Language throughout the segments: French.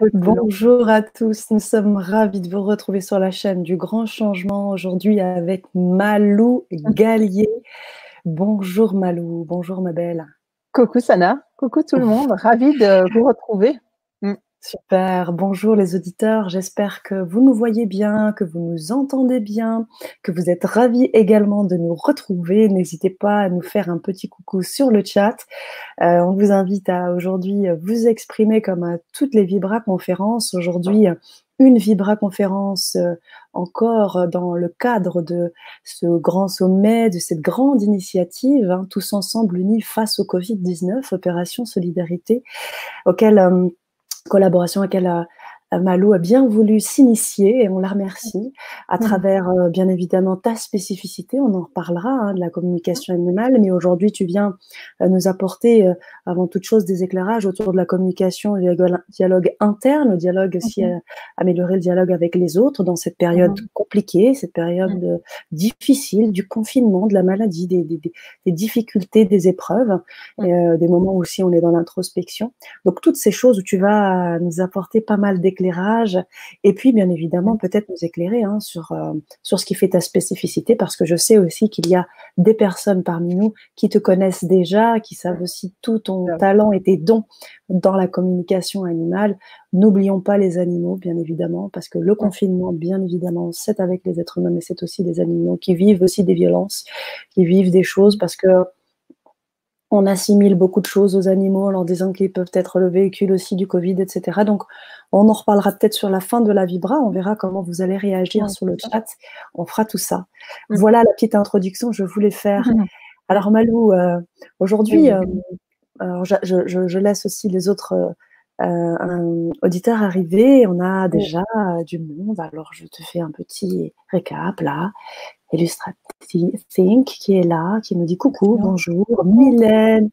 Excellent. Bonjour à tous, nous sommes ravis de vous retrouver sur la chaîne du Grand Changement aujourd'hui avec Malou Gallier. Bonjour Malou, bonjour ma belle. Coucou Sana, coucou tout le monde, ravie de vous retrouver. Super, bonjour les auditeurs, j'espère que vous nous voyez bien, que vous nous entendez bien, que vous êtes ravis également de nous retrouver. N'hésitez pas à nous faire un petit coucou sur le chat. On vous invite à aujourd'hui vous exprimer comme à toutes les Vibra-conférences. Aujourd'hui, une Vibra-conférence encore dans le cadre de ce grand sommet, de cette grande initiative, tous ensemble unis face au Covid-19, Opération Solidarité, collaboration à laquelle Malou a bien voulu s'initier et on la remercie à travers bien évidemment ta spécificité, on en reparlera de la communication animale, mais aujourd'hui tu viens nous apporter avant toute chose des éclairages autour de la communication, le dialogue interne, le dialogue aussi, améliorer le dialogue avec les autres dans cette période compliquée, cette période difficile du confinement, de la maladie, des difficultés, des épreuves, des moments où aussi on est dans l'introspection. Donc toutes ces choses où tu vas nous apporter pas mal d'éclairage et puis bien évidemment peut-être nous éclairer sur ce qui fait ta spécificité, parce que je sais aussi qu'il y a des personnes parmi nous qui te connaissent déjà, qui savent aussi tout ton talent et tes dons dans la communication animale. N'oublions pas les animaux bien évidemment, parce que le confinement bien évidemment c'est avec les êtres humains, mais c'est aussi des animaux qui vivent aussi des violences, qui vivent des choses, parce que on assimile beaucoup de choses aux animaux en leur disant qu'ils peuvent être le véhicule aussi du Covid, etc. Donc, on en reparlera peut-être sur la fin de la Vibra. On verra comment vous allez réagir sur le chat. On fera tout ça. Voilà la petite introduction que je voulais faire. Alors, Malou, aujourd'hui, je laisse aussi les autres auditeurs arriver. On a déjà du monde. Alors, je te fais un petit récap là. Illustrative Think qui est là, qui nous dit coucou, bonjour. Mylène,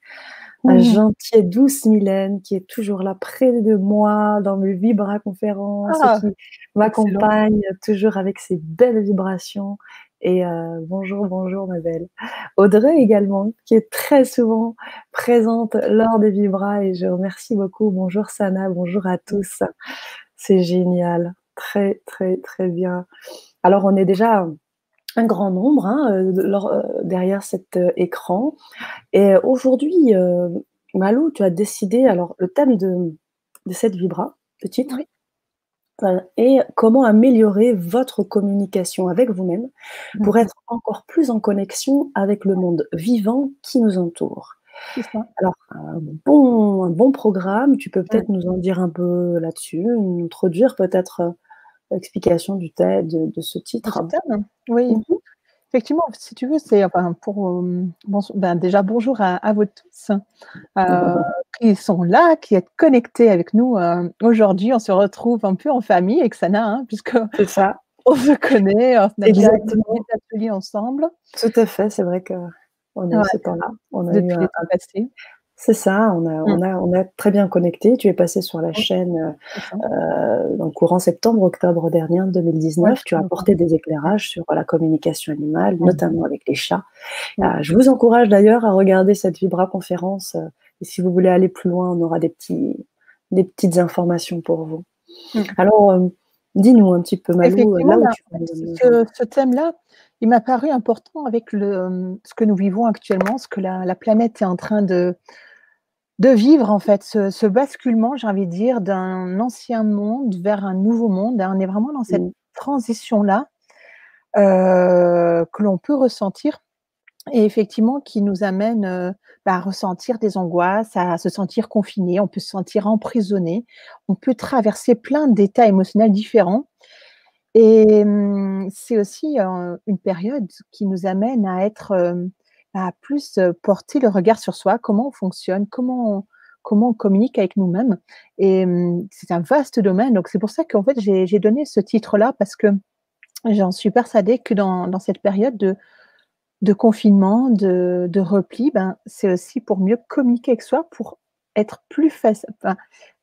la gentille et douce Mylène, qui est toujours là près de moi dans mes Vibra-conférences, qui m'accompagne toujours avec ses belles vibrations. Et bonjour, bonjour ma belle. Audrey également, qui est très souvent présente lors des Vibra, et je remercie beaucoup. Bonjour Sana, bonjour à tous. C'est génial, très, très, très bien. Alors on est déjà un grand nombre derrière cet écran. Et aujourd'hui, Malou, tu as décidé, alors le thème de cette Vibra, le titre, est comment améliorer votre communication avec vous-même pour être encore plus en connexion avec le monde vivant qui nous entoure. Alors, un bon programme, tu peux peut-être nous en dire un peu là-dessus, nous introduire peut-être l'explication de ce titre. Oui, effectivement, si tu veux, c'est pour déjà bonjour à vous tous qui sont là, qui êtes connectés avec nous aujourd'hui. On se retrouve un peu en famille avec Sana, puisque c'est ça. On se connaît, on a déjà eu Exactement. des ateliers ensemble. Tout à fait, c'est vrai qu'on a eu ce temps-là. On a depuis eu les temps passés. C'est ça, on a très bien connecté. Tu es passé sur la chaîne dans le courant septembre-octobre dernier, 2019. Tu as apporté des éclairages sur la communication animale, notamment avec les chats. Je vous encourage d'ailleurs à regarder cette Vibra-conférence. Et si vous voulez aller plus loin, on aura des petites informations pour vous. Alors, dis-nous un petit peu, Malou, là où tu ce thème-là, il m'a paru important avec ce que nous vivons actuellement, ce que la planète est en train de vivre, en fait, ce basculement, j'ai envie de dire, d'un ancien monde vers un nouveau monde. On est vraiment dans cette transition-là que l'on peut ressentir et effectivement qui nous amène à ressentir des angoisses, à se sentir confiné, on peut se sentir emprisonné, on peut traverser plein d'états émotionnels différents. Et c'est aussi une période qui nous amène à être, à plus porter le regard sur soi, comment on fonctionne, comment on communique avec nous-mêmes. Et c'est un vaste domaine. Donc c'est pour ça qu'en fait j'ai donné ce titre-là, parce que j'en suis persuadée que dans cette période de confinement, de repli, c'est aussi pour mieux communiquer avec soi, pour être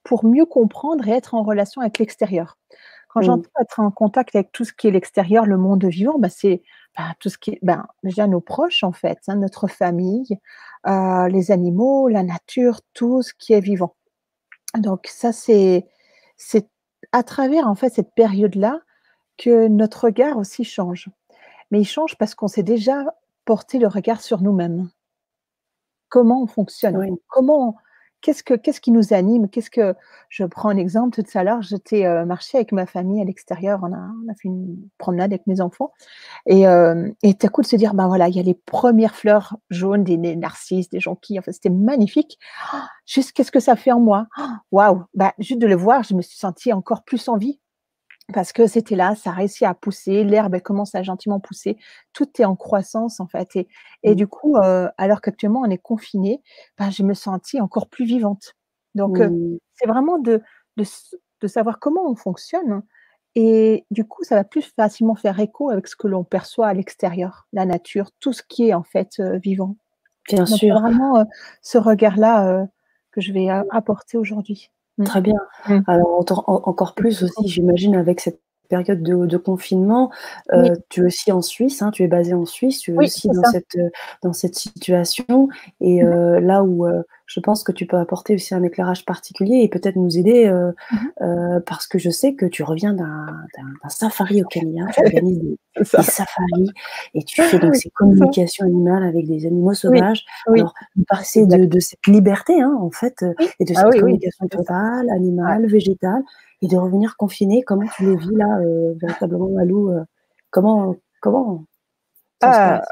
pour mieux comprendre et être en relation avec l'extérieur. Quand j'entends être en contact avec tout ce qui est l'extérieur, le monde vivant, c'est tout ce qui est déjà nos proches en fait, notre famille, les animaux, la nature, tout ce qui est vivant. Donc ça c'est c'est à travers, en fait, cette période-là que notre regard aussi change. Mais il change parce qu'on s'est déjà porté le regard sur nous-mêmes. Comment on fonctionne? Oui. Comment qu'est-ce qui nous anime? Qu'est-ce que je prends un exemple, tout à l'heure, j'étais, marcher avec ma famille à l'extérieur, on a fait une promenade avec mes enfants et tout à coup de se dire: «Ben, voilà, il y a les premières fleurs jaunes, des narcisses, des jonquilles», enfin, c'était magnifique. Juste qu'est-ce que ça fait en moi? Waouh! Bah, juste de le voir, je me suis sentie encore plus en vie. Parce que c'était là, ça a réussi à pousser, l'herbe, elle commence à gentiment pousser, tout est en croissance en fait et Mmh. du coup, alors qu'actuellement on est confinés, bah, je me sentis encore plus vivante. Donc Mmh. c'est vraiment de s de savoir comment on fonctionne et du coup, ça va plus facilement faire écho avec ce que l'on perçoit à l'extérieur, la nature, tout ce qui est en fait, vivant. Bien Donc c'est sûr. vraiment, ce regard-là, que je vais a apporter aujourd'hui. Mmh. Très bien. Mmh. Alors encore plus aussi, j'imagine, avec cette période de confinement, Oui, tu es aussi en Suisse, hein, tu es basée en Suisse, tu es oui, aussi c'est ça. dans cette situation et Mmh mh. là où, je pense que tu peux apporter aussi un éclairage particulier et peut-être nous aider, Mmh mh. parce que je sais que tu reviens d'un safari au Kenya, tu organises C'est des ça. safaris et tu fais donc ces C'est ça. communications animales avec des animaux Oui, sauvages. oui, Alors, nous passer exact. de cette liberté, hein, en fait, Oui, et de ah cette oui, oui, communication c'est ça. totale, Ouais. animale, végétale et de revenir confiné. Comment tu le vis là, véritablement Malou, comment ça se Heu, passe?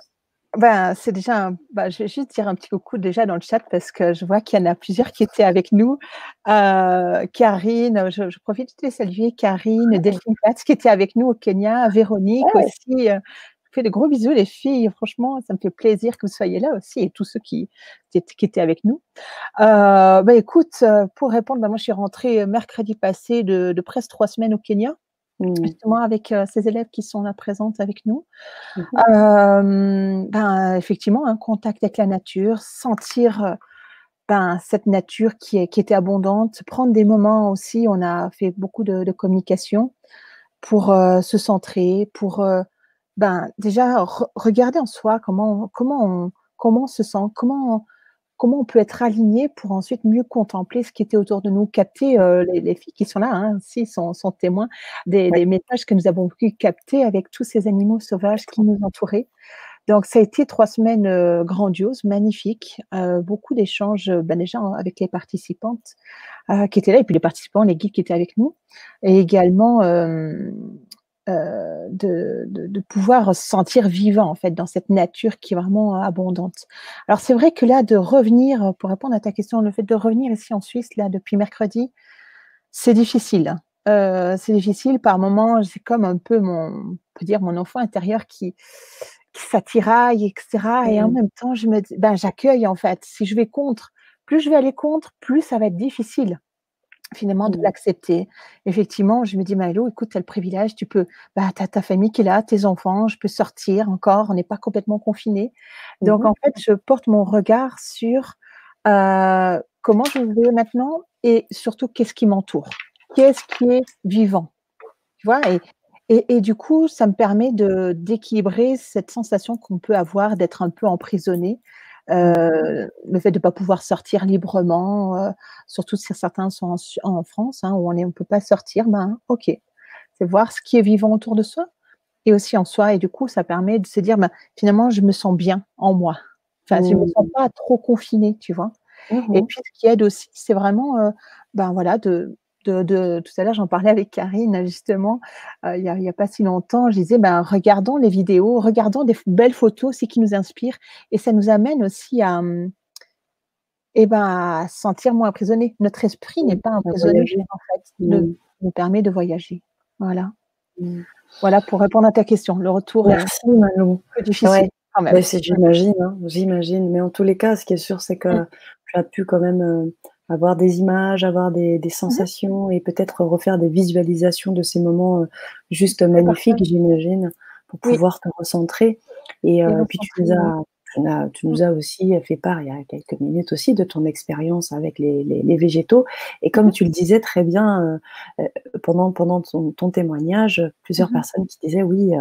ben, c'est déjà un bah, je vais juste dire un petit coucou déjà dans le chat parce que je vois qu'il y en a plusieurs qui étaient avec nous. Karine, je profite de les saluer, Karine, Delphine Katz qui était avec nous au Kenya, Véronique Ouais, aussi, je vous fais de gros bisous les filles, franchement, ça me fait plaisir que vous soyez là aussi et tous ceux qui étaient avec nous. Bah, écoute, pour répondre, bah, moi je suis rentrée, mercredi passé de presque 3 semaines au Kenya, mmh, justement avec, ces élèves qui sont là présentes avec nous. mmh mh, Ben, effectivement, un contact avec la nature, sentir, ben, cette nature qui était abondante, prendre des moments aussi, on a fait beaucoup de communication pour, se centrer, pour, ben, déjà regarder en soi comment on se sent, comment on peut être aligné pour ensuite mieux contempler ce qui était autour de nous, capter, les filles qui sont là, hein, aussi sont témoins des ouais, messages que nous avons pu capter avec tous ces animaux sauvages qui nous entouraient. Donc ça a été 3 semaines, grandioses, magnifiques, beaucoup d'échanges, bah, déjà avec les participantes, qui étaient là et puis les participants, les guides qui étaient avec nous et également, de pouvoir se sentir vivant, en fait, dans cette nature qui est vraiment abondante. Alors c'est vrai que là, de revenir, pour répondre à ta question, le fait de revenir ici en Suisse, là, depuis mercredi, c'est difficile. C'est difficile par moments, j'ai comme un peu on peut dire mon enfant intérieur qui s'attiraille et cetera et en mmh, même temps je me dis ben, j'accueille en fait. Si je vais contre, plus je vais aller contre, plus ça va être difficile finalement de mmh, l'accepter. Effectivement, je me dis: «Maëlo, écoute, tu as le privilège, tu peux bah, tu as ta famille qui est là, tes enfants, je peux sortir encore, on n'est pas complètement confinés». mmh Donc mh, en fait, je porte mon regard sur, comment je vais maintenant et surtout qu'est-ce qui m'entoure? Qu'est-ce qui est vivant? Tu vois? Et du coup, ça me permet d'équilibrer cette sensation qu'on peut avoir d'être un peu emprisonné, mmh, le fait de pas pouvoir sortir librement, surtout si certains sont en France, hein, où on peut pas sortir, ben, OK. C'est voir ce qui est vivant autour de soi et aussi en soi et du coup, ça permet de se dire: «Ben, finalement, je me sens bien en moi». Enfin, je me sens mmh, pas trop confinée, tu vois? mmh Et mh, puis ce qui aide aussi, c'est vraiment, ben, voilà, de tout à l'heure, j'en parlais avec Karine justement, il y a pas si longtemps, je disais: «Ben, regardons les vidéos, regardons des belles photos aussi qui nous inspirent» et ça nous amène aussi à, et ben, à se sentir moins emprisonnés. Notre esprit n'est mmh, pas à emprisonné, voyager. en fait, Mmh, nous permet de voyager. Voilà. mmh. Voilà pour répondre à ta question. Le retour est Merci Malou. plus difficile Ouais, quand même. bah, j'imagine, hein, j'imagine, mais en tous les cas, ce qui est sûr, c'est Mmh. que tu as pu quand même, avoir des images, avoir des Mmh mh. sensations et peut-être refaire des visualisations de ces moments, juste De partage. magnifiques, j'imagine, pour Oui, pouvoir te recentrer et puis recentrer, oui. tu Mmh. nous as aussi fait part il y a quelques minutes aussi de ton expérience avec les végétaux et Mmh comme mh. tu le disais très bien, pendant ton témoignage, plusieurs Mmh mh. personnes qui disaient: «Oui,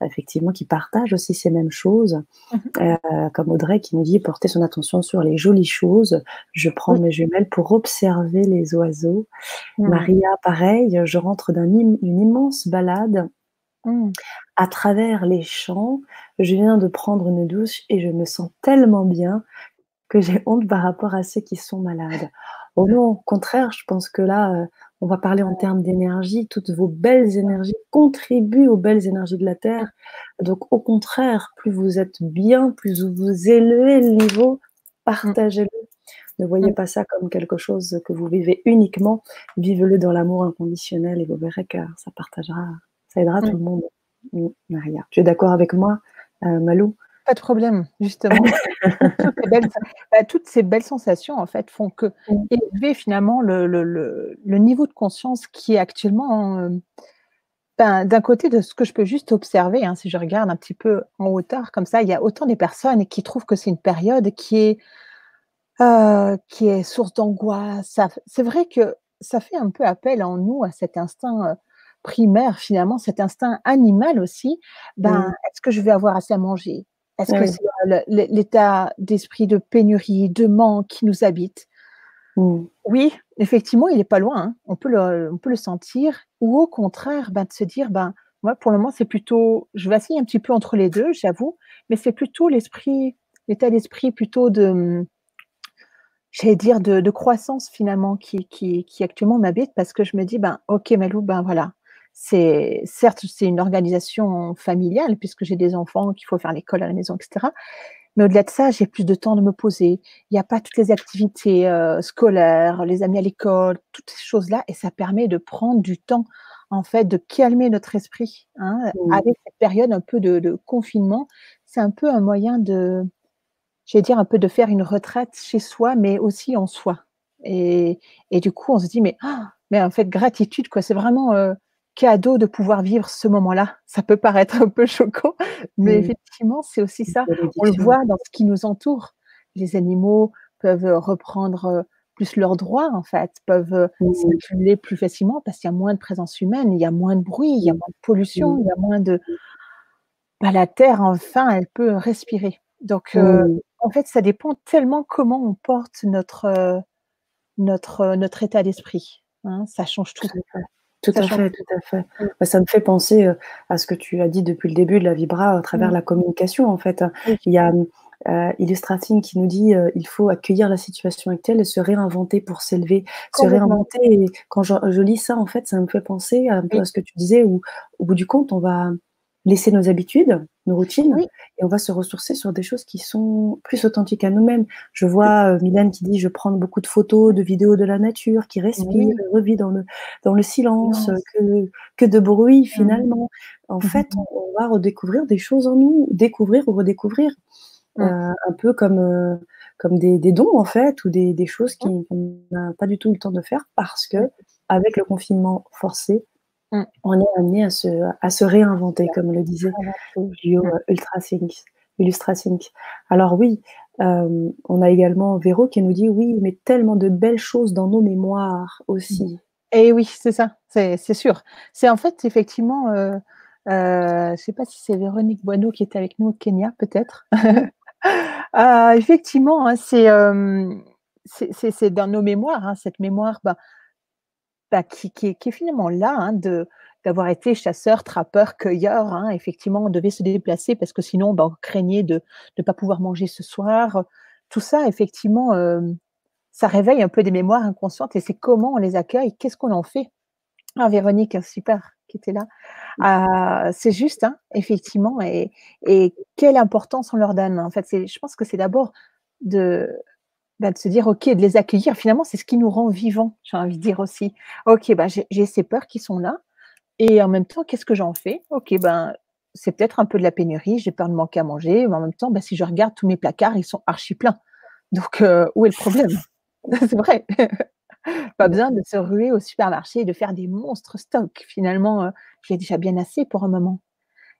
effectivement, qui partagent aussi ces mêmes choses. Mmh. Comme Audrey qui nous dit: «Porter son attention sur les jolies choses. Je prends Oui. mes jumelles pour observer les oiseaux». Mmh. Maria, pareil: «Je rentre une immense balade Mmh. à travers les champs. Je viens de prendre une douche et je me sens tellement bien que j'ai honte par rapport à ceux qui sont malades». Oh non, au contraire, je pense que là, on va parler en termes d'énergie. Toutes vos belles énergies contribuent aux belles énergies de la terre. Donc au contraire, plus vous êtes bien, plus vous élevez le niveau, Mmh. partagez-le. Ne voyez Mmh. pas ça comme quelque chose que vous vivez uniquement. Vivez-le dans l'amour inconditionnel et vous verrez que ça aidera Mmh. tout le monde. Maria. Tu es d'accord avec moi, Malou? Pas de problème, justement. Toutes ces belles sensations, en fait, font que Mmh. élever finalement le niveau de conscience qui est actuellement, d'un côté de ce que je peux juste observer, hein, si je regarde un petit peu en hauteur comme ça, il y a autant des personnes qui trouvent que c'est une période qui est source d'angoisse. Ça c'est vrai que ça fait un peu appel en nous à cet instinct, primaire finalement, cet instinct animal aussi. Mmh. Est-ce que je vais avoir assez à manger? Est-ce Ah que oui. c'est, l'état d'esprit de pénurie, de manque qui nous habite? Mmh. Oui, effectivement, il est pas loin, hein. On peut le sentir ou au contraire, de se dire: moi pour le moment, c'est plutôt je vacille un petit peu entre les 2, j'avoue, mais c'est plutôt l'état d'esprit plutôt de, j'allais dire de croissance finalement qui actuellement m'habite parce que je me dis: OK Malou, voilà, c'est certes, c'est une organisation familiale puisque j'ai des enfants, qu'il faut faire l'école à la maison et cetera. Mais au-delà de ça, j'ai plus de temps de me poser. Il y a pas toutes les activités, scolaires, les amis à l'école, toutes ces choses-là et ça permet de prendre du temps, en fait, de calmer notre esprit, hein. Mmh. Avec cette période un peu de confinement, c'est un peu un moyen de j'allais dire un peu de faire une retraite chez soi, mais aussi en soi et du coup, on se dit: «Mais en fait, gratitude, quoi». C'est vraiment, cadeau de pouvoir vivre ce moment-là. Ça peut paraître un peu choquant, mais Mmh. effectivement, c'est aussi Une ça. On le bénédiction. voit dans ce qui nous entoure. Les animaux peuvent, reprendre, plus leurs droits, en fait, peuvent, Mmh. circuler plus facilement parce qu'il y a moins de présence humaine, il y a moins de bruit, il y a Mmh. moins de pollution, Mmh. il y a moins de la terre enfin, elle peut respirer. Donc Mmh. en fait, ça dépend tellement comment on porte notre état d'esprit, hein, ça change tout. Tout à fait. Tout Ça à change fait, tout. tout à fait. Mmh. Bah, ça me fait penser, à ce que tu as dit depuis le début de la vibra à travers Mmh. la communication, en fait. Oui, Il y a, Illustrating qui nous dit, «Il faut accueillir la situation actuelle et se réinventer pour s'élever». Se complètement. réinventer et quand je lis ça, en fait, ça me fait penser un peu Oui, à ce que tu disais où, au bout du compte, on va laisser nos habitudes, nos routines oui, et on va se ressourcer sur des choses qui sont plus authentiques à nous-mêmes. Je tout vois, Mylène qui dit: «Je prends beaucoup de photos, de vidéos de la nature», qui respire oui, et revit dans le silence, silence. que de bruit Mmh. finalement. En Mmh fait, mh. on va redécouvrir des choses en nous, découvrir ou redécouvrir, Mmh. un peu comme des dons en fait ou des choses Mmh. qu'on n'a pas du tout eu le temps de faire parce Mmh. qu'avec le confinement forcé, Mmh. on est amené à se réinventer comme le disait Réinventer. Gio, Mmh. Illustrating. Alors oui, on a également Véro qui nous dit: «Oui, mais tellement de belles choses dans nos mémoires Mmh. aussi». Et oui, c'est ça, c'est sûr. C'est en fait effectivement, je sais pas si c'est Véronique Boineau qui était avec nous au Kenya, peut-être? Mmh. Effectivement, hein, c'est dans nos mémoires, hein, cette mémoire, qui est finalement là, hein, d'avoir été chasseur, trappeur, cueilleur, hein. Effectivement, on devait se déplacer parce que sinon, on craignait de ne pas pouvoir manger ce soir. Tout ça, effectivement, ça réveille un peu des mémoires inconscientes et c'est comment on les accueille, qu'est-ce qu'on en fait? Ah Véronique, super, qui était là. C'est juste, hein, effectivement et quelle importance on leur donne. En fait, je pense que c'est d'abord de de se dire: «OK», de les accueillir. Finalement, c'est ce qui nous rend vivants, j'ai envie de dire aussi. OK, j'ai ces peurs qui sont là et en même temps, qu'est-ce que j'en fais? OK, c'est peut-être un peu de la pénurie, j'ai peur de manquer à manger, mais en même temps, si je regarde tous mes placards, ils sont archi pleins. Donc où est le problème? C'est vrai. Pas besoin de se ruer au supermarché et de faire des monstres stocks. Finalement, j'ai déjà bien assez pour un moment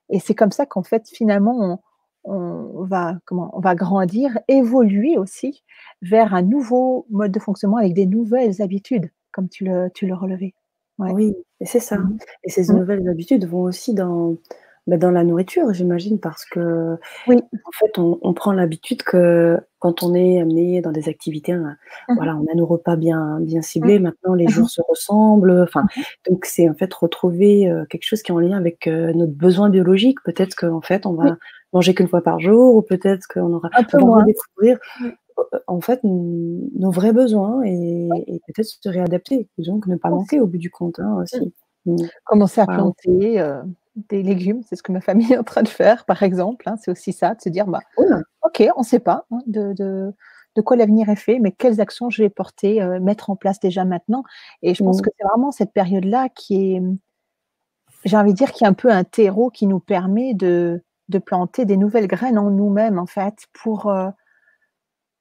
et c'est comme ça qu'en fait, finalement, on va grandir, évoluer aussi vers un nouveau mode de fonctionnement avec des nouvelles habitudes, comme tu le relevais. Ouais. Oui et c'est ça Mmh et ces mh. nouvelles habitudes vont aussi Bah, dans la nourriture, j'imagine, parce que Oui. en fait, on prend l'habitude que quand on est amené dans des activités, Mmh mh. voilà, on a nos repas bien Mmh. ciblés. Maintenant, les Mmh jours mh. se ressemblent, enfin, Mmh. donc c'est en fait retrouver, quelque chose qui est en lien avec, notre besoin biologique. Peut-être qu'en fait, on Oui, va manger qu'une fois par jour ou peut-être un on peu va moins. redécouvrir, Mmh. en fait, nos vrais besoins et peut-être se réadapter. Et donc ne pas Aussi. manquer au bout du compte, hein, Mmh. aussi. Mmh. Commencer à Waouh! planter, des légumes, c'est ce que ma famille est en train de faire, par exemple, hein. C'est aussi ça, de se dire: «Bah, Cool. OK, on ne sait pas, hein, de quoi l'avenir est fait, mais quelles actions je vais porter, mettre en place déjà maintenant?» Et je pense Mmh. que c'est vraiment cette période-là qui est, j'ai envie de dire, qui est un peu un terreau qui nous permet de planter des nouvelles graines en nous-mêmes, en fait, pour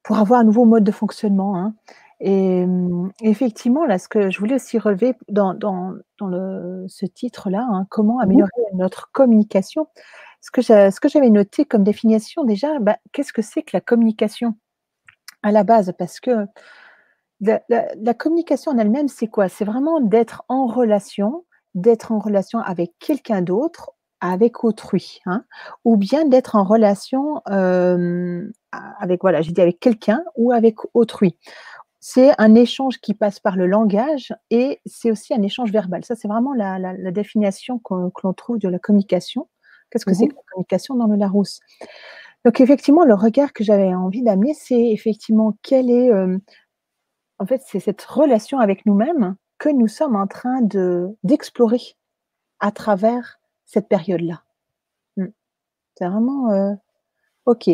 avoir un nouveau mode de fonctionnement, hein. Et effectivement, là, ce que je voulais aussi relever dans ce titre-là, hein, comment Mmh mh. améliorer notre communication? Ce que j'avais noté comme définition déjà, bah, qu'est-ce que c'est que la communication à la base? Parce que la communication en elle-même, c'est quoi? C'est vraiment d'être en relation avec quelqu'un d'autre, avec autrui, hein, ou bien d'être en relation, avec voilà, j'ai dit avec quelqu'un ou avec autrui. C'est un échange qui passe par le langage et c'est aussi un échange verbal. Ça, c'est vraiment la définition que l'on trouve de la communication. Qu'est-ce que Mmh c'est mh. que la communication dans le Larousse? Donc effectivement, le regard que j'avais envie d'amener, c'est effectivement quel est, en fait, c'est cette relation avec nous-mêmes que nous sommes en train d'explorer à travers cette période-là. Mmh. C'est vraiment, OK,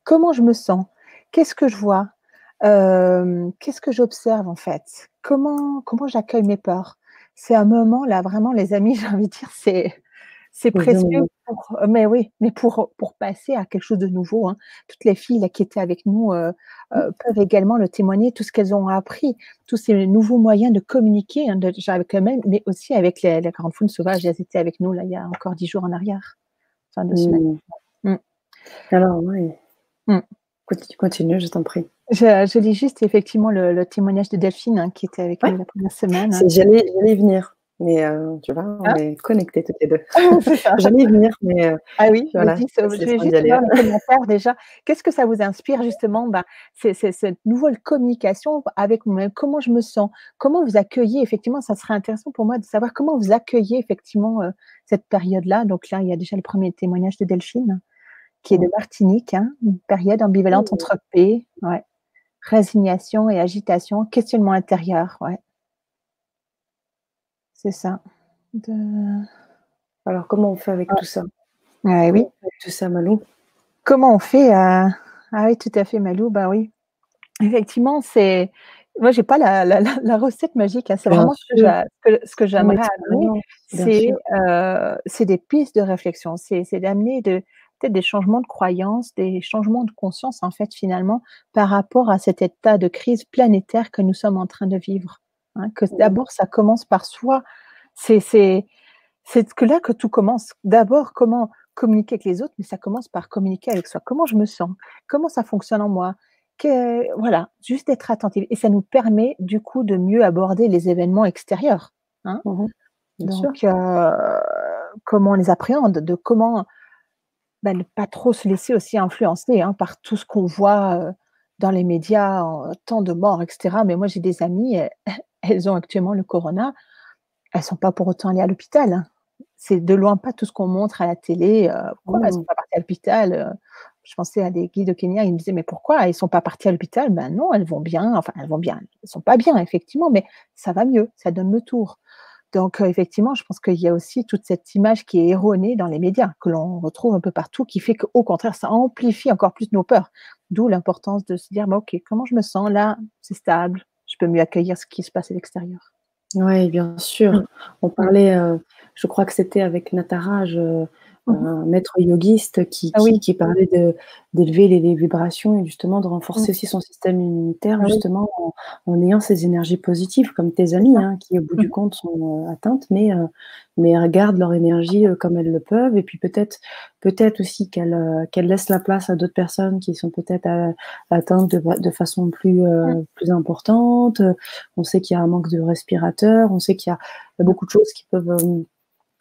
comment je me sens? Qu'est-ce que je vois? Qu'est-ce que j'observe en fait? Comment j'accueille mes peurs? C'est un moment là vraiment les amis, j'ai envie de dire, c'est précieux pour mais oui, mais pour passer à quelque chose de nouveau, hein. Toutes les filles là qui étaient avec nous, peuvent également le témoigner, tout ce qu'elles ont appris, tous ces nouveaux moyens de communiquer, hein, déjà avec elles-mêmes, mais aussi avec les grandes foules sauvages. Elles étaient avec nous là, il y a encore 10 jours en arrière, enfin 2 semaines. Mmh. Mmh. Alors oui, Mmh. continue, je t'en prie. Je lis juste effectivement le témoignage de Delphine, hein, qui était avec Ouais, nous la première semaine, hein. j'allais y venir, mais tu vois, on Hein? est connectés toutes les 2. C'est ça. J'allais y venir, mais Ah oui, voilà, vas-y, je te laisse je le vais soin d'y juste aller. voir les commentaires déjà. Qu'est-ce que ça vous inspire justement, bah, c'est cette nouvelle communication avec moi-même? Comment je me sens? Comment vous accueillez effectivement, ça serait intéressant pour moi de savoir comment vous accueillez effectivement, cette période-là. Donc là, il y a déjà le premier témoignage de Delphine, qui est de Mmh. Martinique, hein, une période ambivalente Mmh. entre paix, ouais, résignation et agitation, questionnement intérieur, ouais, c'est ça. De Alors comment on fait avec Ouais, tout ça? ouais, Comment oui. on fait avec tout ça, Malou? Comment on fait, ah oui, tout à fait Malou, bah oui. Effectivement, c'est moi j'ai pas la recette magique, hein, c'est Bien vraiment sûr, ce que ton j'aimerais amener, expérience, bien sûr. c'est des pistes de réflexion, c'est d'amener peut-être des changements de croyances, des changements de conscience, en fait, finalement, par rapport à cet état de crise planétaire que nous sommes en train de vivre, hein. Que Mmh. d'abord ça commence par soi, c'est c'est c'est que là que tout commence. D'abord, comment communiquer avec les autres, mais ça commence par communiquer avec soi. Comment je me sens? Comment ça fonctionne en moi? Voilà, juste être attentive et ça nous permet du coup de mieux aborder les événements extérieurs, hein. Mmh mh. Bien sûr. Donc comment on les appréhende, de comment, bah, ne pas trop se laisser aussi influencer, hein, par tout ce qu'on voit, dans les médias, tant de morts et cetera. Mais moi j'ai des amies, elles ont actuellement le corona, elles sont pas pour autant allées à l'hôpital, hein. C'est de loin pas tout ce qu'on montre à la télé, pourquoi elles sont Mmh. pas parties à l'hôpital? Je pensais à des guides au Kenya, ils me disaient: «Mais pourquoi elles sont pas parties à l'hôpital?» Ben non, elles vont bien, enfin elles vont bien, elles sont pas bien effectivement, mais ça va mieux, ça donne le tour. Donc effectivement, je pense qu'il y a aussi toute cette image qui est erronée dans les médias, que l'on retrouve un peu partout, qui fait qu'au contraire, ça amplifie encore plus nos peurs. D'où l'importance de se dire: «Bah, OK, comment je me sens là? C'est stable, je peux mieux accueillir ce qui se passe à l'extérieur». Ouais, bien sûr. Mmh. On Mmh. parlait, je crois que c'était avec Nataraj, Mmh mh. un maître yogiste qui Ah oui. qui qui parlait d'élever les vibrations et justement de Mmh. renforcer aussi son système immunitaire Ah oui, justement en ayant ces énergies positives comme tes c'est amies, ça. hein, qui au bout Mmh du mh. compte sont, atteintes mais elles gardent leur énergie, comme elles le peuvent et puis peut-être aussi qu'elles laissent la place à d'autres personnes qui sont peut-être, atteintes de façon Mmh. plus importante, on sait qu'il y a un manque de respirateurs, on sait qu'il y a Mmh. beaucoup de choses qui peuvent,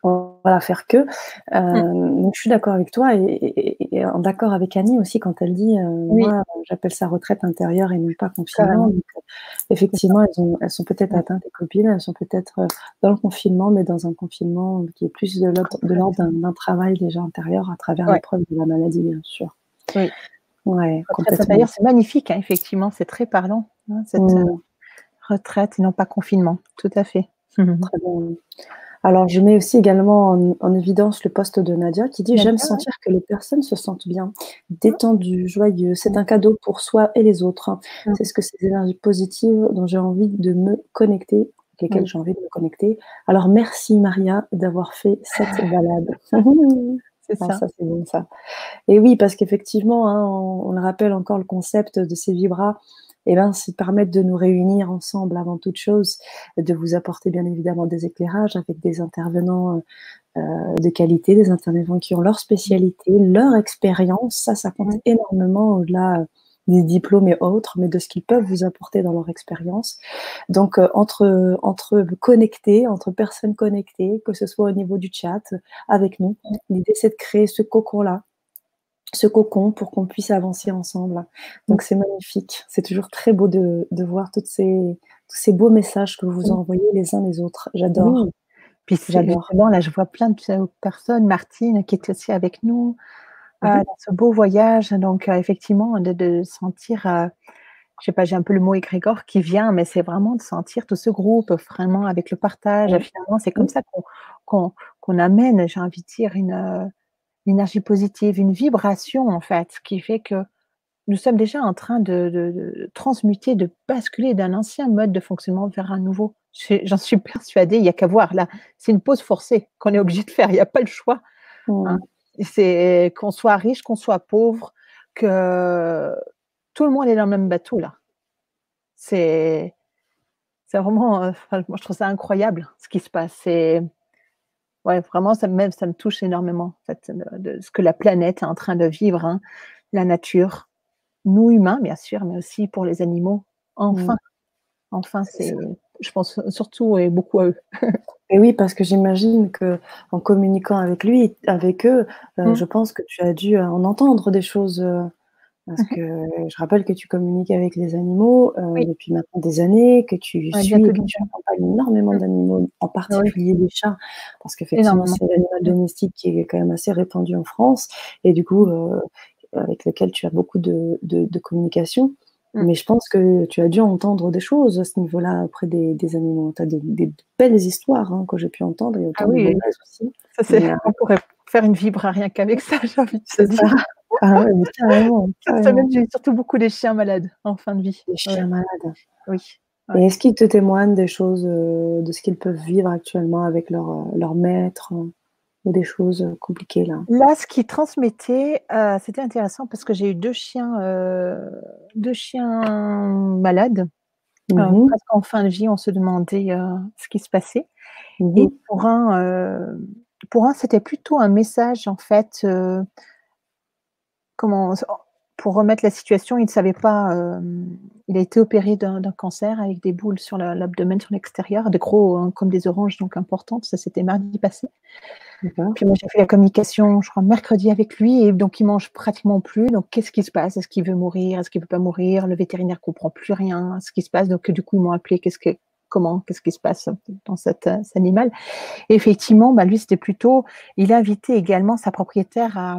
voilà, faire que. Mmh. Donc je suis d'accord avec toi et d'accord avec Annie aussi quand elle dit, Oui, moi, j'appelle ça retraite intérieure et non pas confinement. carrément, Donc c'est ça. effectivement, elles sont peut-être Mmh. atteintes, tes copines, elles sont peut-être, dans le confinement, mais dans un confinement qui est plus de l'ordre Retraite, d'un travail déjà intérieur à travers ouais, l'épreuve de la maladie, bien sûr. oui. Ouais, Retraite complètement. intérieure, c'est magnifique, hein, effectivement, c'est très parlant, hein, cette, Mmh, retraite et non pas confinement. Tout à fait. Mmh. très bien. Alors, je mets aussi également en évidence le post de Nadia qui dit: «J'aime Nadia, ouais. sentir que les personnes se sentent bien, Mmh, détendues, joyeuses. C'est mmh, un cadeau pour soi et les autres, hein. mmh. C'est ce que ces énergies positives dont j'ai envie de me connecter avec lesquelles Oui, j'ai envie de me connecter. Alors merci Maria d'avoir fait cette balade». c'est Ah ça. ça, c'est bon ça. Et oui, parce qu'effectivement, hein, on le rappelle encore le concept de ces vibras, eh ben, c'est permettre de nous réunir ensemble avant toute chose, de vous apporter bien évidemment des éclairages avec des intervenants, de qualité, des intervenants qui ont leur spécialité, leur expérience. Ça compte Mmh. énormément au-delà, des diplômes et autres, mais de ce qu'ils peuvent vous apporter dans leur expérience. Donc, entre connectés, entre personnes connectées, que ce soit au niveau du chat, avec nous, l'idée c'est de créer ce cocon pour qu'on puisse avancer ensemble. Mmh. Donc c'est magnifique. C'est toujours très beau de voir tous ces beaux messages que vous Mmh. envoyez les uns les autres. J'adore, Oui, puis c'est j'adore. justement là, je vois plein de personnes, Martine qui était aussi avec nous, Mmh mh. dans ce beau voyage donc effectivement de sentir, je sais pas, j'ai un peu le mot égrégore qui vient, mais c'est vraiment de sentir tout ce groupe vraiment avec le partage. Mmh. Finalement, c'est comme Mmh. ça qu'on amène, j'ai envie de dire, une énergie positive, une vibration en fait, qui fait que nous sommes déjà en train de transmuter, de basculer d'un ancien mode de fonctionnement vers un nouveau. J'en suis persuadée, il y a qu'à voir là, c'est une pause forcée qu'on est obligé de faire, il y a pas le choix, hein. Mmh. Et c'est qu'on soit riche, qu'on soit pauvre, que tout le monde est dans le même bateau là. C'est c'est vraiment, enfin moi je trouve ça incroyable ce qui se passe. C'est ouais, vraiment ça me touche énormément en fait de ce que la planète est en train de vivre, hein, la nature. Nous humains, bien sûr, mais aussi pour les animaux. Mmh. Enfin, enfin, C'est ça. c'est je pense surtout et beaucoup à eux. Et oui, parce que j'imagine qu'en communiquant avec eux, Mmh. je pense que tu as dû, en entendre des choses, parce Mmh mh. que je rappelle que tu communiques avec les animaux, Oui, depuis maintenant des années, que tu ouais, suis bientôt et que 10 tu ans. accompagnes énormément Mmh. d'animaux, en Oui, particulier des chats, parce qu'effectivement, énormément. c'est l'animal Mmh. domestique qui est quand même assez répandu en France et du coup, Mmh. avec lequel tu as beaucoup de communication. Mmh. Mais je pense que tu as dû entendre des choses à ce niveau-là auprès des animaux. Tu as des belles histoires, hein, que j'ai pu entendre et Ah autant de oui, oui, mauvaises aussi. ça c'est Mais, on pourrait faire une vibra rien qu'avec ça, j'ai envie de te c'est ça. dire. Ah ouais, mais carrément, Cette carrément. semaine, j'ai eu surtout beaucoup des chiens malades en fin de vie. Les Ouais, chiens malades. oui, Et ouais. est-ce qu'ils te témoignent des choses, de ce qu'ils peuvent vivre actuellement avec leur maître, ou des choses, compliquées là? Là, ce qu'ils transmettaient, c'était intéressant parce que j'ai eu 2 chiens malades, Mmh mh. presque en fin de vie, on se demandait, ce qui se passait. Mmh Et mh. pour un, c'était plutôt un message en fait, comment pour remettre la situation, il ne savait pas, il a été opéré d'un cancer avec des boules sur l'abdomen, sur l'extérieur, des gros, comme des oranges, donc importantes. Ça, c'était mardi passé. D'accord. Puis moi, j'ai fait la communication, je crois mercredi avec lui et donc il mange pratiquement plus. Donc qu'est-ce qui se passe? Est-ce qu'il veut mourir? Est-ce qu'il veut pas mourir? Le vétérinaire comprend plus rien à ce qui se passe. Donc du coup, ils m'ont appelé: Qu'est-ce qui se passe dans cet animal?» Et effectivement, bah, lui, c'était plutôt il invitait également sa propriétaire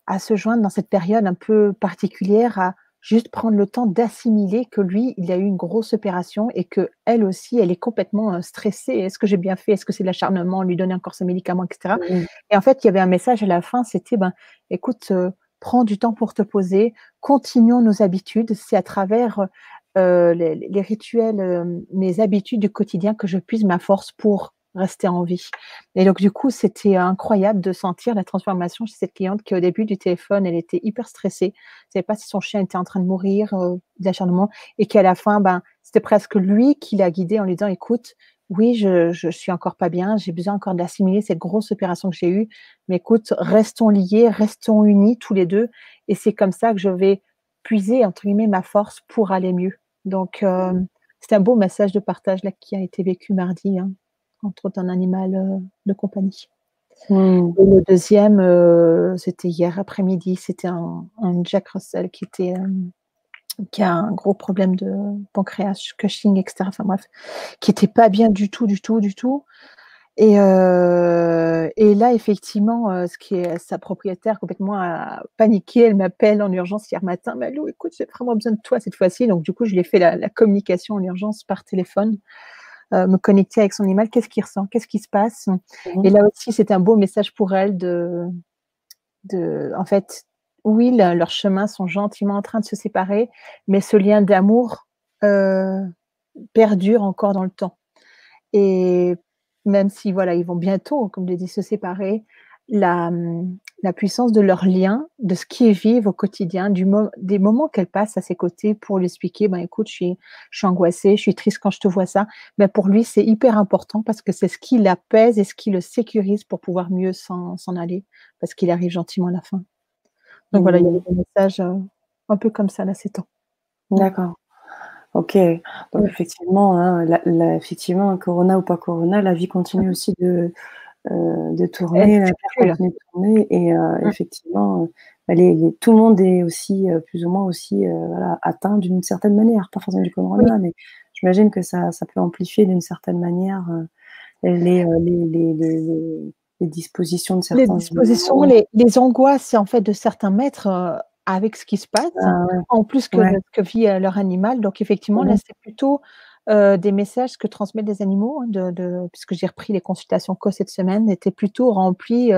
à se joindre dans cette période un peu particulière, à juste prendre le temps d'assimiler que lui, il a eu une grosse opération et qu'elle aussi, elle est complètement, stressée. «Est-ce que j'ai bien fait? Est-ce que c'est de l'acharnement? Lui donner encore ses médicaments?» et cetera. Mmh mh. Et en fait, il y avait un message à la fin, c'était: «Ben, écoute, prends du temps pour te poser, continuons nos habitudes. C'est à travers, les rituels, mes habitudes du quotidien que je puise ma force pour rester en vie.» Et donc du coup, c'était incroyable de sentir la transformation chez cette cliente qui, au début du téléphone, elle était hyper stressée. Elle savait pas si son chien était en train de mourir, d'acharnement et qu'à la fin, ben, c'était presque lui qui l'a guidée en lui disant: «Écoute, oui, je suis encore pas bien, j'ai besoin encore d'assimiler cette grosse opération que j'ai eue, mais écoute, restons liés, restons unis tous les 2 et c'est comme ça que je vais puiser entre guillemets «ma force» pour aller mieux.» Donc c'était un beau message de partage là qui a été vécu mardi, hein. entre autres un animal, de compagnie. Mmh. Et le deuxième, c'était hier après-midi, c'était un Jack Russell qui a un gros problème de pancréas, Cushing et cetera, enfin bref, qui était pas bien du tout, du tout, du tout. Et là effectivement, ce qui est sa propriétaire complètement a paniqué. Elle m'appelle en urgence hier matin: «Malou, écoute, j'ai vraiment besoin de toi cette fois-ci». Donc du coup, je lui ai fait la communication en urgence par téléphone, me connecter avec son animal. Qu'est-ce qu'il ressent? Qu'est-ce qui se passe? Mmh. Et là aussi, c'était un beau message pour elle en fait, oui, leurs chemins sont gentiment en train de se séparer, mais ce lien d'amour, heu, perdure encore dans le temps. Et même si voilà, ils vont bientôt, comme je l'ai dit, se séparer, la puissance de leur lien, de ce qu'ils vivent au quotidien, des moments qu'elle passe à ses côtés pour lui expliquer: «Ben écoute, je suis angoissée, je suis triste quand je te vois ça». Ben pour lui, c'est hyper important parce que c'est ce qui l'apaise et ce qui le sécurise pour pouvoir mieux s'en aller, parce qu'il arrive gentiment à la fin. Donc voilà, il y avait Mmh. des messages, un peu comme ça là, ces temps. Mmh. D'accord. OK. Donc Ouais. effectivement, hein, effectivement, corona ou pas corona, la vie continue Mmh. aussi de Elle tourner, la Terre circule. continue de tourner et Mmh. effectivement, bah, tout le monde est aussi, plus ou moins aussi, voilà, atteint d'une certaine manière. Pas forcément du Oui. corona, mais j'imagine que ça peut amplifier d'une certaine manière, les dispositions de Les certains dispositions, éléments. les angoisses en fait de certains maîtres, avec ce qui se passe, Ah ouais, en plus que ouais. de ce que vit, leur animal. Donc effectivement, Mmh là, mh. c'est plutôt, des messages que transmettent les animaux, hein, puisque j'ai repris les consultations co cette semaine, étaient plutôt remplis,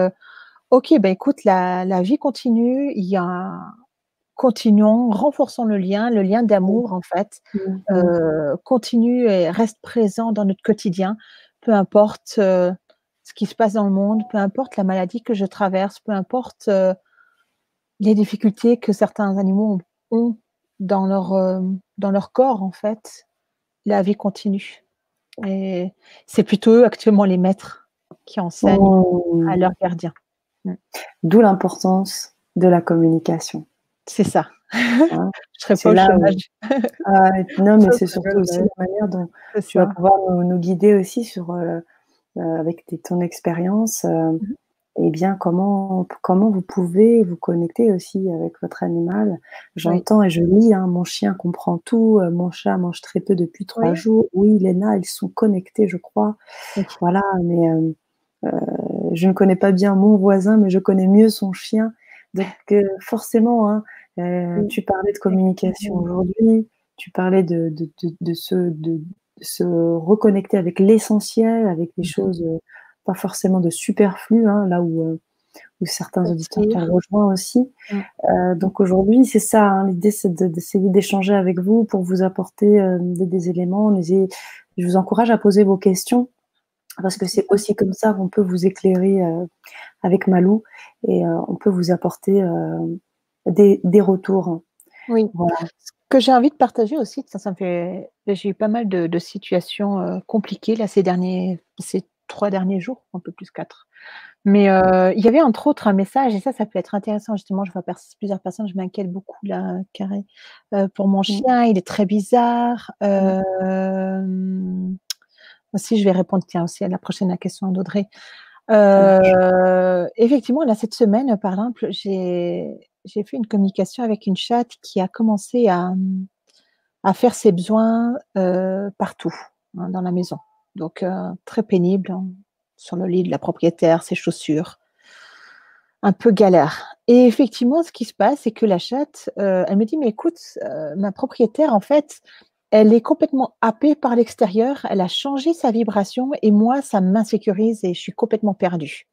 «OK, bah, écoute, la vie continue, il y a continuons, renforçons le lien d'amour en fait, Mmh mh. continue et reste présent dans notre quotidien, peu importe, ce qui se passe dans le monde, peu importe la maladie que je traverse, peu importe, les difficultés que certains animaux ont dans leur corps en fait, la vie continue et c'est plutôt eux actuellement les maîtres qui enseignent à Mmh. leurs gardiens. Mmh, D'où l'importance de la communication, c'est ça. hein. Je serais pas C'est au là chômage. où non, mais Ça, c'est je surtout rigole, aussi mais la manière dont c'est tu vas ça. pouvoir nous guider aussi sur, avec ton expérience, Mmh mh. et bien comment vous pouvez vous connecter aussi avec votre animal. Oui, J'entends et je lis, hein: «Mon chien comprend tout, mon chat mange très peu depuis 3 oui, jours». Oui, Léna, ils sont connectés, je crois. oui. Voilà, mais heu, je ne connais pas bien mon voisin, mais je connais mieux son chien. Donc forcément, hein, Oui, tu parlais de communication effectivement. aujourd'hui, tu parlais de se reconnecter avec l'essentiel, avec des Mmh mh. choses, pas forcément de superflu, hein, là où certains auditeurs Sortir. t'ont rejoint aussi. Mmh. Mmh. Donc aujourd'hui, c'est ça, hein, l'idée, c'est d'essayer d'échanger avec vous pour vous apporter, des éléments. Je vous encourage à poser vos questions parce que C'est c'est ça. aussi comme ça qu'on peut vous éclairer, avec Malou et on peut vous apporter, des retours, hein. Oui. Voilà. Ce que j'ai envie de partager aussi, ça me fait j'ai eu pas mal de situations, compliquées là ces 3 derniers jours, un peu plus 4. Mais, il y avait entre autres un message et ça peut être intéressant justement, je vois plusieurs personnes, je m'inquiète beaucoup là, Carré, pour mon Mmh. chien, il est très bizarre, Mmh. aussi je vais répondre tiens aussi à la prochaine question d'Audrey. Ça marche. Effectivement, là, cette semaine, par exemple, j'ai fait une communication avec une chatte qui a commencé à faire ses besoins, partout, hein, dans la maison. Donc, très pénible, hein, sur le lit de la propriétaire, ses chaussures, un peu galère. Et effectivement, ce qui se passe, c'est que la chatte, elle me dit: «Mais écoute, ma propriétaire, en fait, elle est complètement happée par l'extérieur, elle a changé sa vibration et moi, ça m'insécurise et je suis complètement perdue».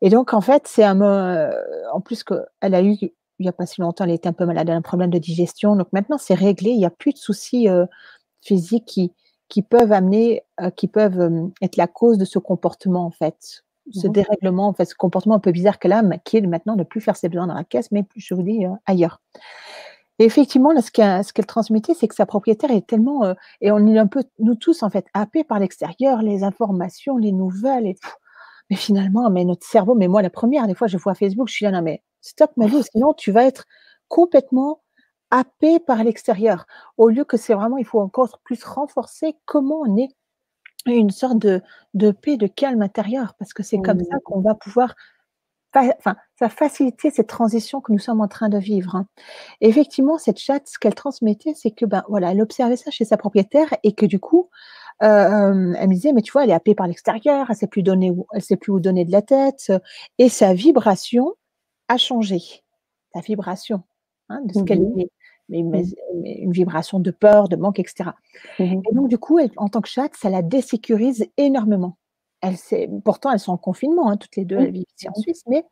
Et donc en fait, c'est en plus qu'elle a eu, il y a pas si longtemps, elle était un peu malade, elle a un problème de digestion, donc maintenant c'est réglé, il y a plus de soucis, physiques qui peuvent amener, qui peuvent, être la cause de ce comportement en fait. Ce Mmh mh. dérèglement, en fait, ce comportement un peu bizarre qu'elle a, mais qui est maintenant de plus faire ses besoins dans la caisse, mais je vous dis, ailleurs. Et effectivement, là, ce qu'elle transmettait, c'est que sa propriétaire est tellement, et on est un peu, nous tous en fait, happés par l'extérieur, les informations, les nouvelles et mais finalement, mais notre cerveau, mais moi la première, des fois je vois Facebook, je suis là: «Non mais stop Malou, sinon tu vas être complètement happé par l'extérieur». Au lieu que c'est vraiment il faut encore plus renforcer comment on est une sorte de paix, de calme intérieur, parce que c'est comme ça Mmh. qu'on va pouvoir enfin, ça va faciliter cette transition que nous sommes en train de vivre, hein. Et effectivement, cette chatte, ce qu'elle transmettait, c'est que, ben, voilà, elle observait ça chez sa propriétaire et que du coup, elle me disait: «Mais tu vois, elle est happée par l'extérieur, elle sait plus où donner de la tête, et sa vibration a changé». Sa vibration, hein, de ce Mmh qu'elle mh. aimait, Mmh. mais une vibration de peur, de manque et cetera. Mmh mh. Et donc du coup, elle, en tant que chatte, ça la désécurise énormément. Elle sait pourtant elles sont en confinement, hein, toutes les 2, Oui. elles vivent ici en Mmh mh. Suisse, mais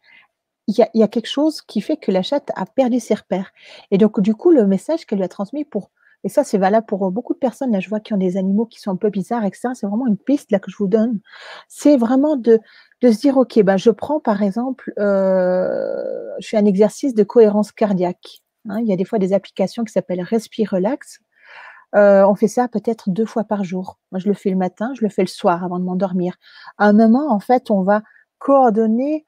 il y a quelque chose qui fait que la chatte a perdu ses repères. Et donc du coup, le message qu'elle lui a transmis pour et ça, c'est valable pour, beaucoup de personnes, là, je vois qui ont des animaux qui sont un peu bizarres et cetera. C'est vraiment une piste, là, que je vous donne. C'est vraiment de se dire: «OK, ben, je prends par exemple, je fais un exercice de cohérence cardiaque», hein. Il y a des fois des applications qui s'appellent Respire Relax. On fait ça peut-être 2 fois par jour. Moi, je le fais le matin, je le fais le soir avant de m'endormir. À un moment, en fait, on va coordonner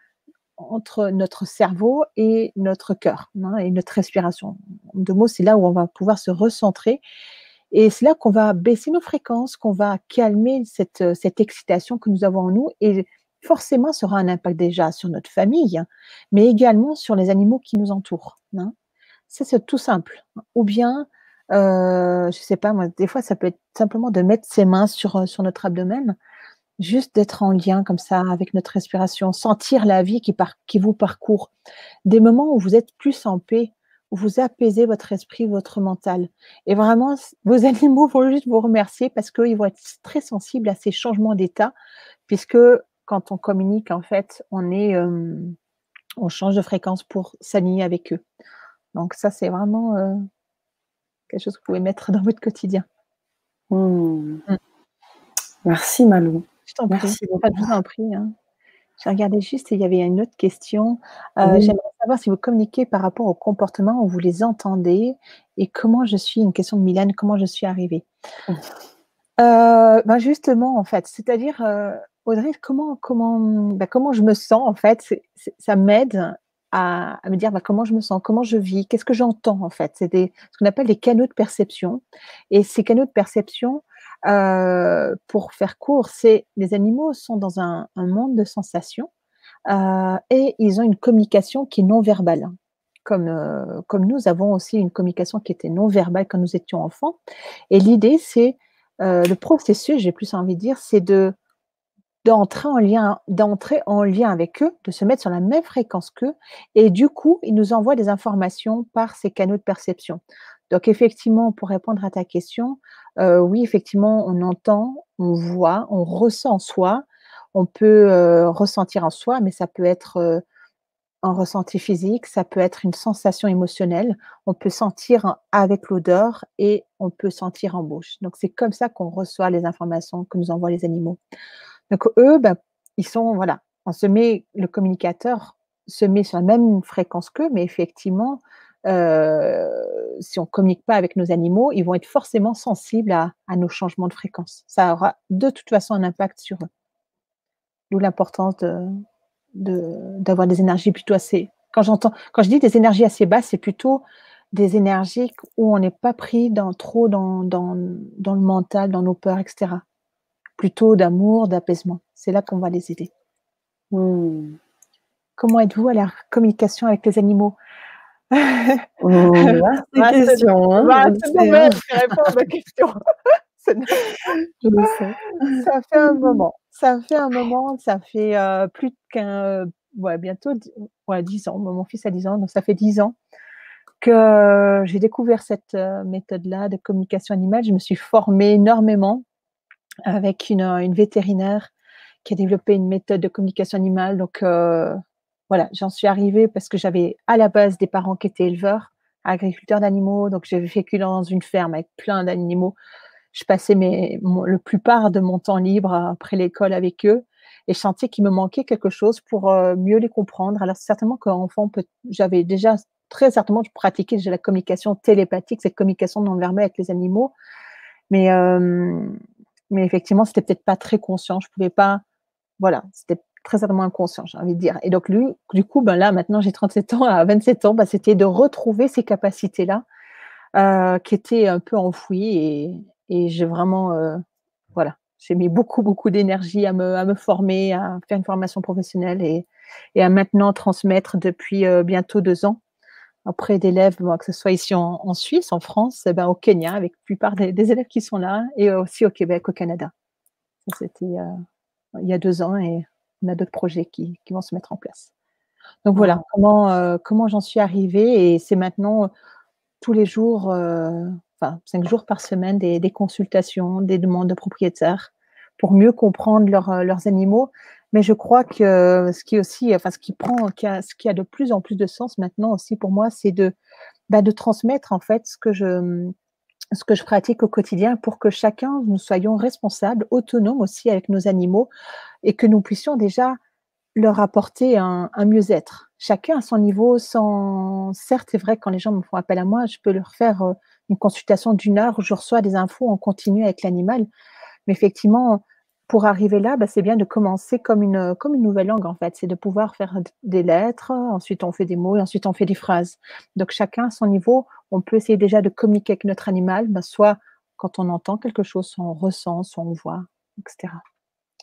entre notre cerveau et notre cœur, hein, et notre respiration. En 2 mots, c'est là où on va pouvoir se recentrer et c'est là qu'on va baisser nos fréquences, qu'on va calmer cette excitation que nous avons en nous et forcément, ça aura un impact déjà sur notre famille, hein, mais également sur les animaux qui nous entourent, hein. Ça, c'est tout simple. Ou bien, je sais pas moi, des fois, ça peut être simplement de mettre ses mains sur notre abdomen. Juste d'être en lien comme ça avec notre respiration, sentir la vie qui vous parcourt. Des moments où vous êtes plus en paix, où vous apaisez votre esprit, votre mental et vraiment vos animaux vont juste vous remercier parce qu'ils vont être très sensibles à ces changements d'état puisque quand on communique, en fait, on change de fréquence pour s'aligner avec eux. Donc ça, c'est vraiment, quelque chose que vous pouvez mettre dans votre quotidien. Mmh. Mmh. Merci Malou. Je t'en prie. Merci Enfin, beaucoup. je vous en prie, hein. J'ai regardé juste et il y avait une autre question. Oui. J'aimerais savoir si vous communiquez par rapport au comportement où vous les entendez et comment je suis une question de Mylène, comment je suis arrivée? Ben, justement, en fait, c'est-à-dire, Audrey, comment je me sens, en fait, ça m'aide à me dire, bah, comment je me sens, comment je vis, qu'est-ce que j'entends, en fait? C'est ce qu'on appelle des canaux de perception et ces canaux de perception, pour faire court, c'est les animaux sont dans un monde de sensations. Et ils ont une communication qui est non verbale, hein. Comme nous avons aussi une communication qui était non verbale quand nous étions enfants et l'idée c'est, le processus, j'ai plus envie de dire, c'est de d'entrer en lien avec eux, de se mettre sur la même fréquence qu'eux et du coup, ils nous envoient des informations par ces canaux de perception. Donc effectivement, pour répondre à ta question, oui, effectivement, on entend, on voit, on ressent en soi, on peut, ressentir en soi, mais ça peut être, un ressenti physique, ça peut être une sensation émotionnelle. On peut sentir avec l'odeur et on peut sentir en bouche. Donc c'est comme ça qu'on reçoit les informations que nous envoient les animaux. Donc eux, bah, ils sont voilà, le communicateur se met sur la même fréquence qu'eux, mais effectivement, si on communique pas avec nos animaux, ils vont être forcément sensibles à nos changements de fréquence. Ça aura de toute façon un impact sur eux. D'où l'importance d'avoir des énergies plutôt assez quand je dis des énergies assez basses, c'est plutôt des énergies où on n'est pas pris trop dans le mental, dans nos peurs et cetera. Plutôt d'amour, d'apaisement. C'est là qu'on va les aider. Mmh. Comment êtes-vous à la communication avec les animaux? Mmh, vaste Vaste question, hein, je le vaste sais, domaine hein. de répondre aux questions. C'est Je le sais. Ça fait un moment. Ça fait, plus qu'un ouais, bientôt ouais 10 ans. Mon fils a 10 ans, donc ça fait 10 ans que j'ai découvert cette, méthode-là de communication animale. Je me suis formée énormément avec une vétérinaire qui a développé une méthode de communication animale. Donc, voilà, j'en suis arrivée parce que j'avais à la base des parents qui étaient éleveurs, agriculteurs d'animaux. Donc, j'ai vécu dans une ferme avec plein d'animaux. Je passais le plupart de mon temps libre après l'école avec eux et je sentais qu'il me manquait quelque chose pour mieux les comprendre. Alors, certainement qu'enfant, j'avais déjà très certainement, je pratiquais déjà la communication télépathique, cette communication non verbale avec les animaux. Mais, effectivement, c'était peut-être pas très conscient. Je pouvais pas, voilà, c'était très certainement inconscient, j'ai envie de dire. Et donc, du coup, ben là, maintenant, j'ai 37 ans, à 27 ans, bah, c'était de retrouver ces capacités-là, qui étaient un peu enfouies et j'ai vraiment, voilà. j'ai mis beaucoup, beaucoup d'énergie à me former, à faire une formation professionnelle et à maintenant transmettre depuis, bientôt 2 ans auprès d'élèves, bon, que ce soit ici en Suisse, en France, et ben, au Kenya, avec la plupart des élèves qui sont là et aussi au Québec, au Canada. Ça, c'était, il y a 2 ans et on a d'autres projets qui vont se mettre en place. Donc voilà, Waouh! comment j'en suis arrivée et c'est maintenant, tous les jours, enfin 5 jours par semaine, des consultations, des demandes de propriétaires pour mieux comprendre leurs animaux. Mais je crois que ce qui est aussi, enfin ce qui a de plus en plus de sens maintenant aussi pour moi, c'est de transmettre en fait ce que je pratique au quotidien pour que chacun, nous soyons responsables, autonomes aussi avec nos animaux et que nous puissions déjà leur apporter un mieux-être. Chacun à son niveau sans certes, c'est vrai que quand les gens me font appel à moi, je peux leur faire, une consultation d'1 heure où je reçois des infos en continu avec l'animal. Mais effectivement, pour arriver là, bah, c'est bien de commencer comme une nouvelle langue en fait. C'est de pouvoir faire des lettres, ensuite on fait des mots et ensuite on fait des phrases. Donc chacun à son niveau, on peut essayer déjà de communiquer avec notre animal, bah, soit quand on entend quelque chose, soit on ressent, soit on voit, et cetera.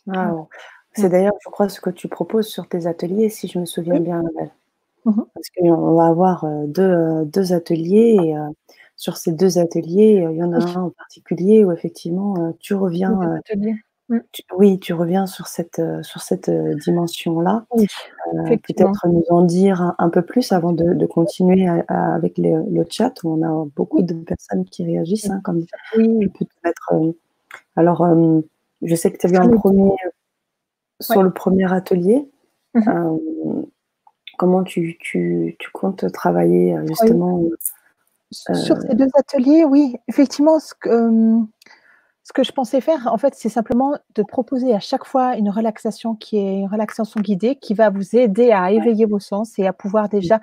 Voilà. Waouh! Mmh. C'est d'ailleurs, je crois, ce que tu proposes sur tes ateliers, si je me souviens Oui. bien, Mmh mh. parce qu'on va avoir, 2 ateliers et sur ces 2 ateliers, il y en a Oui, un en particulier où effectivement, tu reviens, 2 ateliers. Mmh. tu reviens sur cette, dimension-là. Oui, effectivement. Peut-être nous en dire un peu plus avant de continuer avec le chat où on a beaucoup Oui, de personnes qui réagissent, hein, comme je oui, peux te mettre, alors, je sais que tu as eu sur un les premier ouais. sur le premier atelier, Mmh mh. hem, comment tu comptes travailler, Oui. justement, Sur ces heu 2 ateliers, oui, effectivement, ce que je pensais faire, en fait, c'est simplement de proposer à chaque fois une relaxation qui est une relaxation guidée, qui va vous aider à éveiller vos sens et à pouvoir déjà,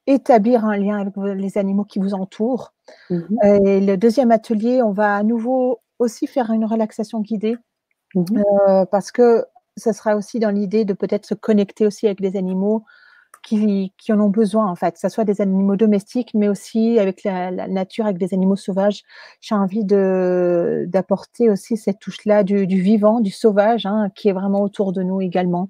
établir un lien avec vos les animaux qui vous entourent. mmh mh. Et le 2e atelier, on va à nouveau aussi faire une relaxation guidée, Mmh mh. parce que ça sera aussi dans l'idée de peut-être se connecter aussi avec les animaux qui en ont besoin, en fait, que ça soit des animaux domestiques, mais aussi avec la nature, avec des animaux sauvages. J'ai envie d'apporter aussi cette touche-là du vivant, du sauvage, hein, qui est vraiment autour de nous également.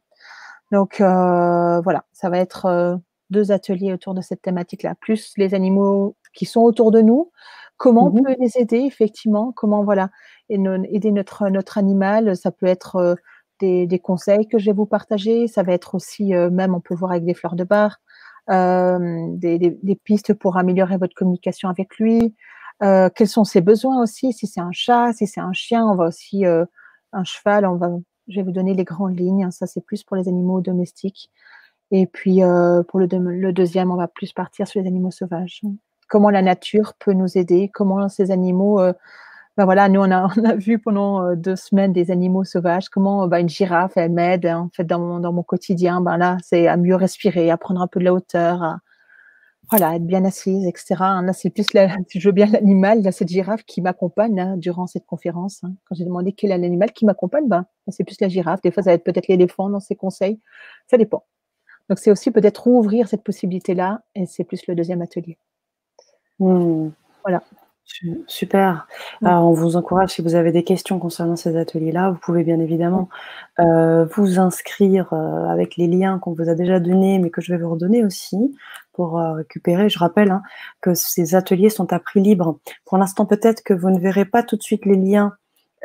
Donc voilà, ça va être, 2 ateliers autour de cette thématique-là, plus les animaux qui sont autour de nous. Comment on Mmh mh. peut les aider effectivement? Comment voilà et aider notre animal, ça peut être, des conseils que je vais vous partager, ça va être aussi, même on peut voir avec des fleurs de bar, des pistes pour améliorer votre communication avec lui. Quels sont ses besoins aussi? Si c'est un chat, si c'est un chien, on va aussi, un cheval, on va je vais vous donner les grandes lignes, hein, ça c'est plus pour les animaux domestiques et puis, pour le 2e, on va plus partir sur les animaux sauvages. Comment la nature peut nous aider, comment ces animaux, bah, voilà, nous on a vu pendant, 2 semaines des animaux sauvages, comment, bah, une girafe, elle m'aide, en fait, dans mon quotidien. Ben, là, c'est à mieux respirer, à prendre un peu de la hauteur, à voilà, être bien assise et cetera, hein. Là, c'est plus la si je veux bien l'animal, là, cette girafe qui m'accompagne, là, durant cette conférence, hein. Quand j'ai demandé quel est l'animal qui m'accompagne, ben, c'est plus la girafe. Des fois, ça va être peut-être l'éléphant dans ses conseils, ça dépend. Donc c'est aussi peut-être rouvrir cette possibilité-là et c'est plus le 2e atelier. Mmh. Voilà. Super. Mmh. Alors, on vous encourage, si vous avez des questions concernant ces ateliers-là, vous pouvez bien Mmh. évidemment, vous inscrire, avec les liens qu'on vous a déjà donnés, mais que je vais vous redonner aussi pour, récupérer. Je rappelle, hein, que ces ateliers sont à prix libre. Pour l'instant, peut-être que vous ne verrez pas tout de suite les liens,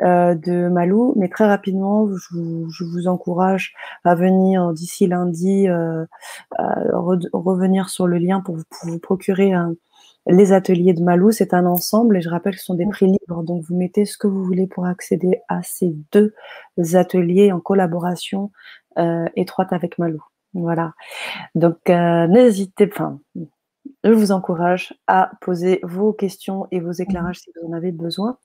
de Malou, mais très rapidement, je vous encourage à venir d'ici lundi, revenir sur le lien pour vous procurer les ateliers de Malou. C'est un ensemble et je rappelle que ce sont des Mmh. prix libres, donc vous mettez ce que vous voulez pour accéder à ces 2 ateliers en collaboration, étroite avec Malou. Voilà, donc je vous encourage à poser vos questions et vos Mmh. éclairages si vous en avez besoin.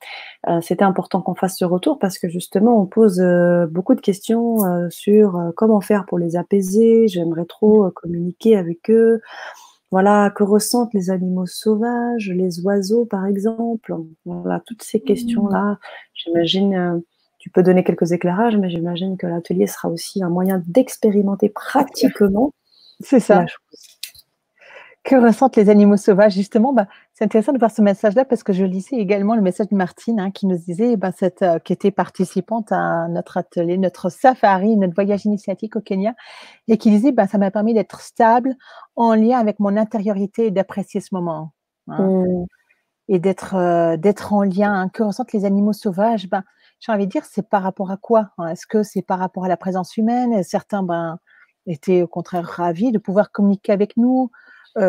C'était important qu'on fasse ce retour parce que justement on pose, beaucoup de questions, sur, comment faire pour les apaiser. J'aimerais trop, communiquer avec eux. Voilà, que ressentent les animaux sauvages, les oiseaux par exemple? Voilà, toutes ces Mmh. questions-là, j'imagine, tu peux donner quelques éclairages, mais j'imagine que l'atelier sera aussi un moyen d'expérimenter C'est clair. pratiquement C'est la ça. chose. Que ressentent les animaux sauvages? Justement, bah, c'est intéressant de voir ce message-là parce que je lisais également le message de Martine, hein, qui nous disait, bah, qui était participante à notre atelier, notre safari, notre voyage initiatique au Kenya, et qui disait, bah, ça m'a permis d'être stable, en lien avec mon intériorité et d'apprécier ce moment, hein, Mmh. et d'être en lien, hein. Que ressentent les animaux sauvages? Ben, j'ai envie de dire, c'est par rapport à quoi, hein? Est-ce que c'est par rapport à la présence humaine? Et certains, ben, étaient au contraire ravis de pouvoir communiquer avec nous,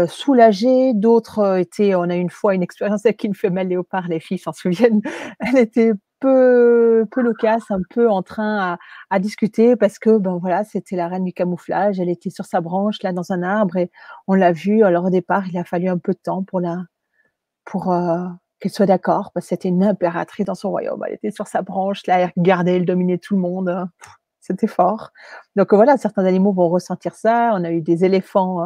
soulagés. D'autres, étaient on a eu une fois une expérience avec une femelle léopard, les filles s'en souviennent. Elle était peu loquace, un peu en train à discuter parce que, ben, voilà, c'était la reine du camouflage. Elle était sur sa branche, là, dans un arbre, et on l'a vue. Alors au départ, il a fallu un peu de temps pour qu'elle soit d'accord, parce que c'était une impératrice dans son royaume. Elle était sur sa branche, là, elle regardait, elle dominait tout le monde. C'était fort. Donc voilà, certains animaux vont ressentir ça. On a eu des éléphants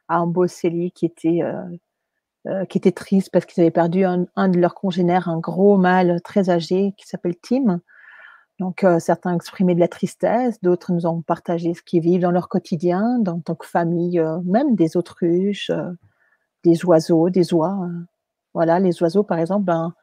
à Amboseli qui étaient tristes parce qu'ils avaient perdu un de leurs congénères, un gros mâle très âgé qui s'appelle Tim. Donc certains exprimaient de la tristesse, d'autres nous ont partagé ce qu'ils vivent dans leur quotidien, en tant que famille, même des autruches, des oiseaux, des oies. Voilà, les oiseaux, par exemple, ben,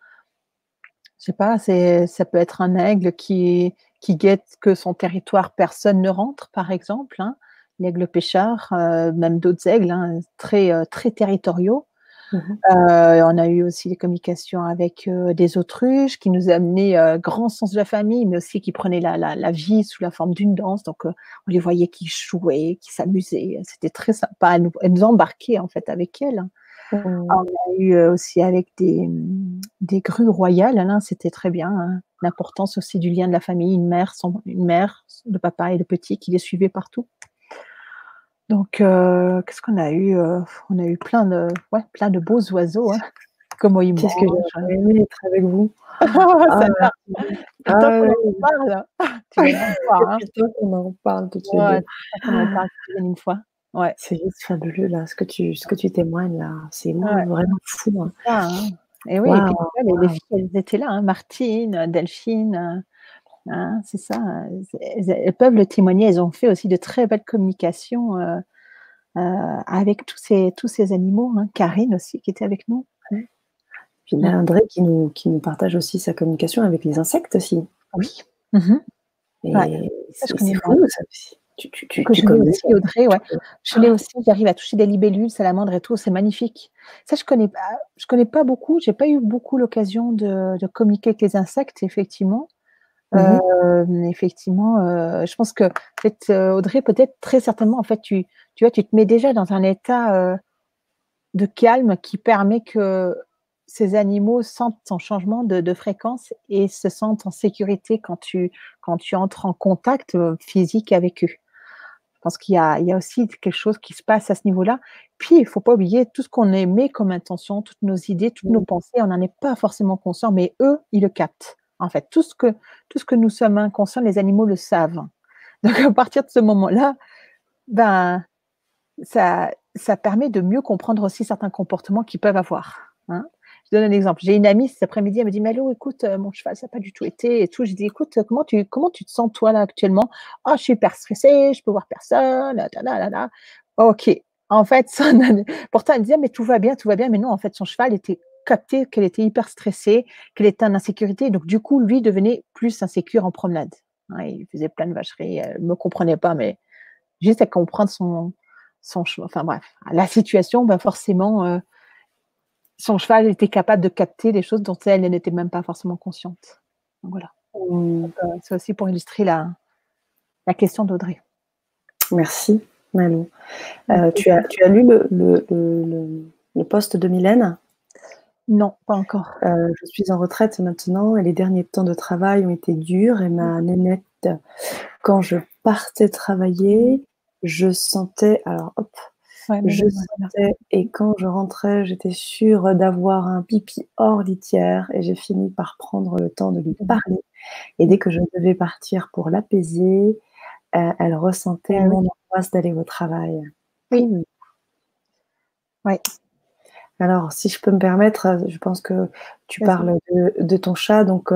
je sais pas, ça peut être un aigle qui guette que son territoire, personne ne rentre, par exemple, hein. L'aigle pêcheur, même d'autres aigles, hein, très territoriaux. Mmh. On a eu aussi des communications avec, des autruches qui nous amenaient, grand sens de la famille, mais aussi qui prenaient la vie sous la forme d'une danse. Donc, on les voyait qui jouaient, qui s'amusaient. C'était très sympa. Elles nous embarquaient, en fait, avec elles, hein. Mmh. Ah, on a eu, aussi avec des grues royales, là, c'était très bien, hein. L'importance aussi du lien de la famille, une mère, le papa et le petit qui les suivaient partout. Donc qu'est-ce qu'on a eu? On a eu plein de beaux oiseaux, hein. Comment ils Qu'est-ce que mangent. j'aurais aimé être avec vous. Ah, Ça là, depuis le temps ah qu'on en oui, parle. Tu vas venir me voir, hein. depuis le temps qu'on en parle toutes les Ouais, 2. depuis le temps qu'on en parle, tu viennes une fois. Ouais, C'est juste fabuleux là, ce que tu témoignes là, c'est ouais. vraiment fou, C'est hein. ça, hein. Et oui, et Waouh, puis tu vois, les waouh. filles, elles étaient là, hein, Martine, Delphine, hein, c'est ça, elles peuvent le témoigner. Elles ont fait aussi de très belles communications, avec tous ces animaux, hein. Karine aussi qui était avec nous. Ouais. Puis Mmh. là, André qui nous partage aussi sa communication avec les insectes aussi. Oui. Mmh mh. Ouais, Et ça je c'est connais fou moins. ça aussi. Tu tu tu Que tu je l'ai connais aussi, ça? Audrey, Tu ouais. connais? Je l'ai aussi, j'arrive à toucher des libellules, salamandres et tout, c'est magnifique. Ça je connais pas beaucoup, j'ai pas eu beaucoup l'occasion de communiquer avec les insectes, effectivement. Mmh mh. Effectivement, je pense que peut-être, Audrey, peut-être très certainement, en fait, tu vois, tu te mets déjà dans un état, de calme qui permet que ces animaux sentent ton changement de fréquence et se sentent en sécurité quand tu entres en contact, physique avec eux. Je pense qu'il y a aussi quelque chose qui se passe à ce niveau-là. Puis, il faut pas oublier tout ce qu'on émet comme intention, toutes nos idées, toutes nos Mmh. pensées, on n'en est pas forcément conscient, mais eux, ils le captent. En fait, tout ce que nous sommes inconscients, les animaux le savent. Donc à partir de ce moment-là, ben, ça permet de mieux comprendre aussi certains comportements qu'ils peuvent avoir, hein. Je donne un exemple. J'ai une amie cet après-midi, elle me dit: «Malo, écoute, mon cheval, ça a pas du tout été et tout». Je dis: «Écoute, comment tu te sens toi là actuellement?» «Ah, je suis hyper stressée, je peux voir personne, ta na na na». OK. En fait, pourtant elle me disait: «Mais tout va bien», mais non, en fait, son cheval était capté qu'elle était hyper stressée, qu'elle était en insécurité, donc du coup, lui devenait plus insécure en promenade. Ouais, il faisait plein de vacheries, elle me comprenait pas, mais juste à comprendre enfin bref, la situation, bah, forcément, son cheval était capable de capter des choses dont elle n'était même pas forcément consciente. Donc voilà. Mmh. Donc, c'est aussi pour illustrer la question d'Audrey. Merci Malou. Avec plaisir. Tu as lu le post de Mylène? Non, pas encore. Je suis en retraite maintenant et les derniers temps de travail ont été durs et ma nénette, quand je partais Mmh. travailler, je sentais alors hop, Ouais, je Mélanie, voilà. sentais et quand je rentrais, j'étais sûre d'avoir un pipi hors litière et j'ai fini par prendre le temps de lui Mmh. parler et Mmh. dès que je devais partir pour l'apaiser, elle ressentait Ah oui, mon angoisse d'aller au travail. oui, Mmh. ouais, Alors, si je peux me permettre, je pense que tu vas-y. parles de ton chat, donc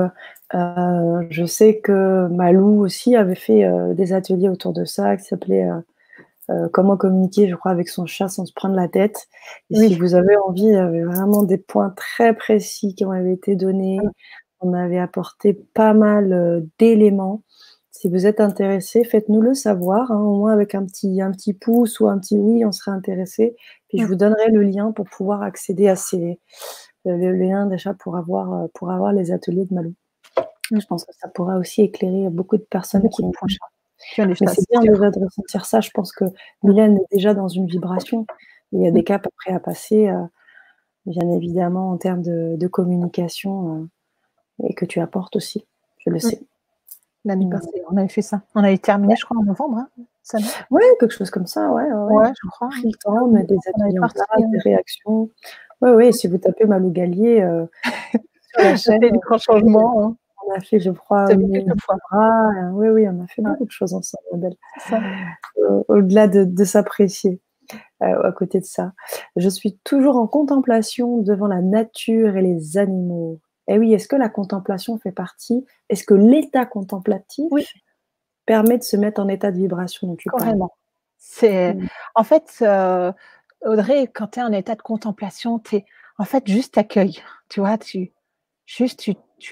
je sais que Malou aussi avait fait, des ateliers autour de ça qui s'appelait, comment communiquer, je crois, avec son chat sans se prendre la tête. Et si Oui. vous avez envie, il y avait vraiment des points très précis qui m'avaient été donnés. On avait apporté pas mal, d'éléments. Si vous êtes intéressés, faites-nous le savoir, hein, au moins avec un petit pouce ou un petit oui, on serait intéressés. Puis je Mmh. vous donnerai le lien pour pouvoir accéder à ces le lien déjà pour avoir les ateliers de Malou. Mmh. Je pense que ça pourra aussi éclairer beaucoup de personnes Beaucoup qui de ont points un chat. qui ont des Mais chats, c'est c'est bien sûr. déjà de ressentir ça. Je pense que Mmh. Mylène est déjà dans une vibration. Il y a Mmh. des caps après à passer, bien évidemment en termes de communication, et que tu apportes aussi, je le Mmh. sais. L'année Mmh. passée, on avait fait ça. On avait terminé, je crois, en novembre, hein, ça, non? Ouais, quelque chose comme ça, ouais, ouais, ouais. Ouais, je crois, Pris hein. le Ah temps de oui, mettre des on avait ateliers en parti, place, des réactions. Ouais, ouais, si vous tapez Malou Gallier, sur la ça chaîne, fait des grands changements, hein. on a fait, je crois, Tu as vu mes quelques fois. bras, oui, oui, on a fait Ouais, beaucoup de choses ensemble, ma belle. c'est ça. Au-delà de s'apprécier, à côté de ça. Je suis toujours en contemplation devant la nature et les animaux. Et oui, est-ce que la contemplation fait partie est-ce que l'état contemplatif Oui, permet de se mettre en état de vibration dont tu parles? carrément. C'est Mmh. en fait, Audrey, quand tu es en état de contemplation, tu es en fait, juste tu tu vois? Tu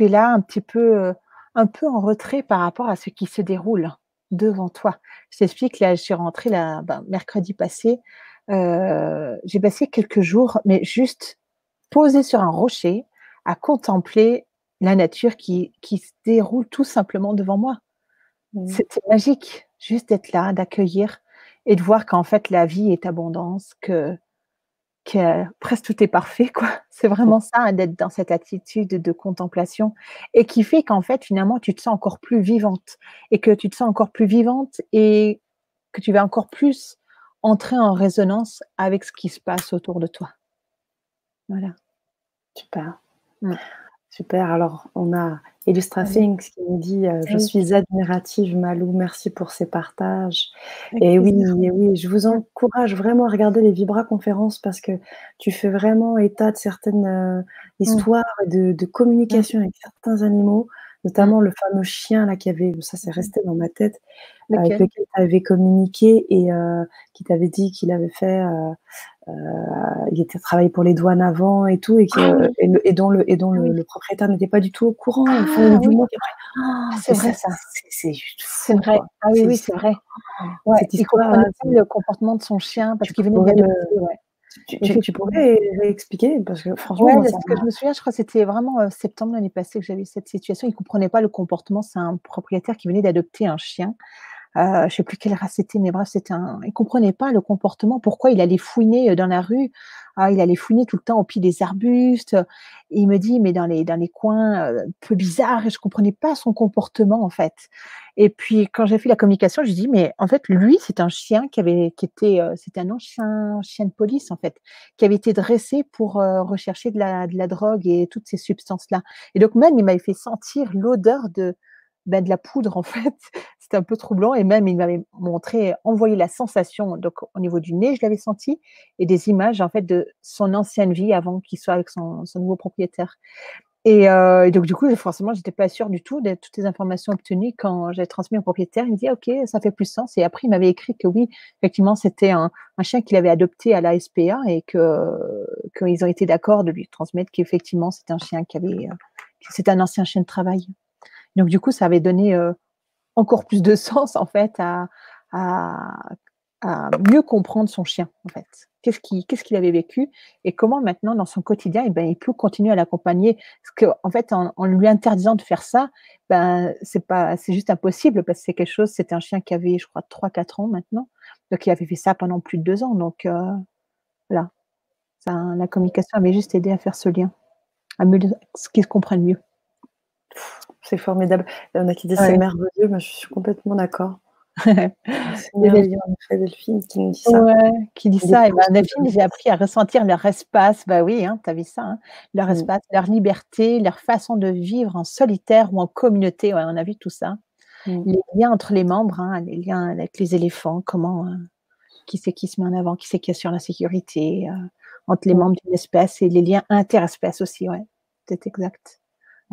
es là un peu en retrait par rapport à ce qui se déroule devant toi. Je t'explique, là, je suis rentrée là, ben, mercredi passé, j'ai passé quelques jours, mais juste posée sur un rocher, à contempler la nature qui se déroule tout simplement devant moi. Mmh. C'était magique, juste d'être là, d'accueillir et de voir qu'en fait la vie est abondance, que presque tout est parfait, quoi. C'est vraiment ça, hein, d'être dans cette attitude de contemplation et qui fait qu'en fait, finalement, tu te sens encore plus vivante et que tu te sens encore plus vivante et que tu vas encore plus entrer en résonance avec ce qui se passe autour de toi. Voilà. Super. Mmh. Super, alors on a Allez, Illustrathings qui nous dit, «Je oui, suis admirative Malou, merci pour ces partages». avec plaisir. Et oui, je vous Mmh, encourage vraiment à regarder les Vibra-conférences parce que tu fais vraiment état de certaines, mmh, histoires de mmh, communication avec certains animaux, mmh. notamment le fameux chien là qui avait ça c'est Mmh. resté dans ma tête, avec Lequel? lequel tu avais communiqué et qui t'avait dit qu'il avait fait, Heu, il était travaillé pour les douanes avant et tout et Ah que oui, et dont ah oui. le propriétaire n'était pas du tout au courant. Enfin, il Ah me dit: oui, «Moi» puis après ah, c'est mais ça vrai ça, c'est juste c'est fou vrai. quoi. Ah oui, oui, c'est vrai. Ouais, Cette il histoire-là, comprenait pas c'est le comportement de son chien parce tu qu'il venait pourrais le d'adopter, ouais. tu Effectivement. pourrais réexpliquer? Parce que franchement, Ouais, moi, de ça ce que m'a je me souviens, je crois que c'était vraiment, septembre l'année passée que j'avais eu cette situation. Il comprenait pas le comportement. C'est un propriétaire qui venait d'adopter un chien. Je sais plus quelle race c'était, mais bref, c'était un il comprenait pas le comportement, pourquoi il allait fouiner, dans la rue. Ah, il allait fouiner tout le temps au pied des arbustes, et il me dit: «Mais dans les coins, un peu bizarres» et je comprenais pas son comportement, en fait. Et puis quand j'ai fait la communication, je lui dis: «Mais en fait, lui, c'est un chien qui était, c'était un ancien chien de police, en fait, qui avait été dressé pour, rechercher de la drogue et toutes ces substances-là». Et donc même, il m'avait fait sentir l'odeur bah, de la poudre, en fait. C'était un peu troublant et même il m'avait montré envoyé la sensation, donc au niveau du nez, je l'avais senti et des images, en fait, de son ancienne vie avant qu'il soit avec son nouveau propriétaire. Et donc du coup, forcément, j'étais pas sûre du tout de toutes les informations obtenues quand j'ai transmis au propriétaire. Il me dit: «OK, ça fait plus sens» et après il m'avait écrit que oui, effectivement, c'était un chien qu'il avait adopté à la SPA et qu'ils ont été d'accord de lui transmettre qu'effectivement, c'était un chien que c'était un ancien chien de travail. Donc du coup, ça avait donné, encore plus de sens en fait à à mieux comprendre son chien, en fait. Qu'est-ce qu'il avait vécu et comment maintenant dans son quotidien et ben, il peut continuer à l'accompagner. Parce qu'en fait, en lui interdisant de faire ça, ben, c'est juste impossible parce que c'est quelque chose c'était un chien qui avait, je crois 3 4 ans maintenant. Donc il avait fait ça pendant plus de 2 ans donc voilà. Ça la communication avait juste aidé à faire ce lien, à mieux ce qu'ils se comprennent mieux. c'est formidable. Il y en a qui disent: «C'est Ouais. merveilleux», moi je suis complètement d'accord. C'est Les merveilleux en effet, Delphine qui nous dit ça. Ouais, qui dit Des ça et ben, pouces de Delphine, j'ai appris à ressentir leur espace, bah oui, hein, tu as vu ça, hein, leur mmh, espace, leur liberté, leur façon de vivre en solitaire ou en communauté, ouais, on a vu tout ça. mmh, Les liens entre les membres, hein, les liens avec les éléphants, comment, qui c'est qui se met en avant, qui c'est qui assure la sécurité, entre les mmh, membres d'une espèce et les liens interespèces aussi, ouais, c'est exact.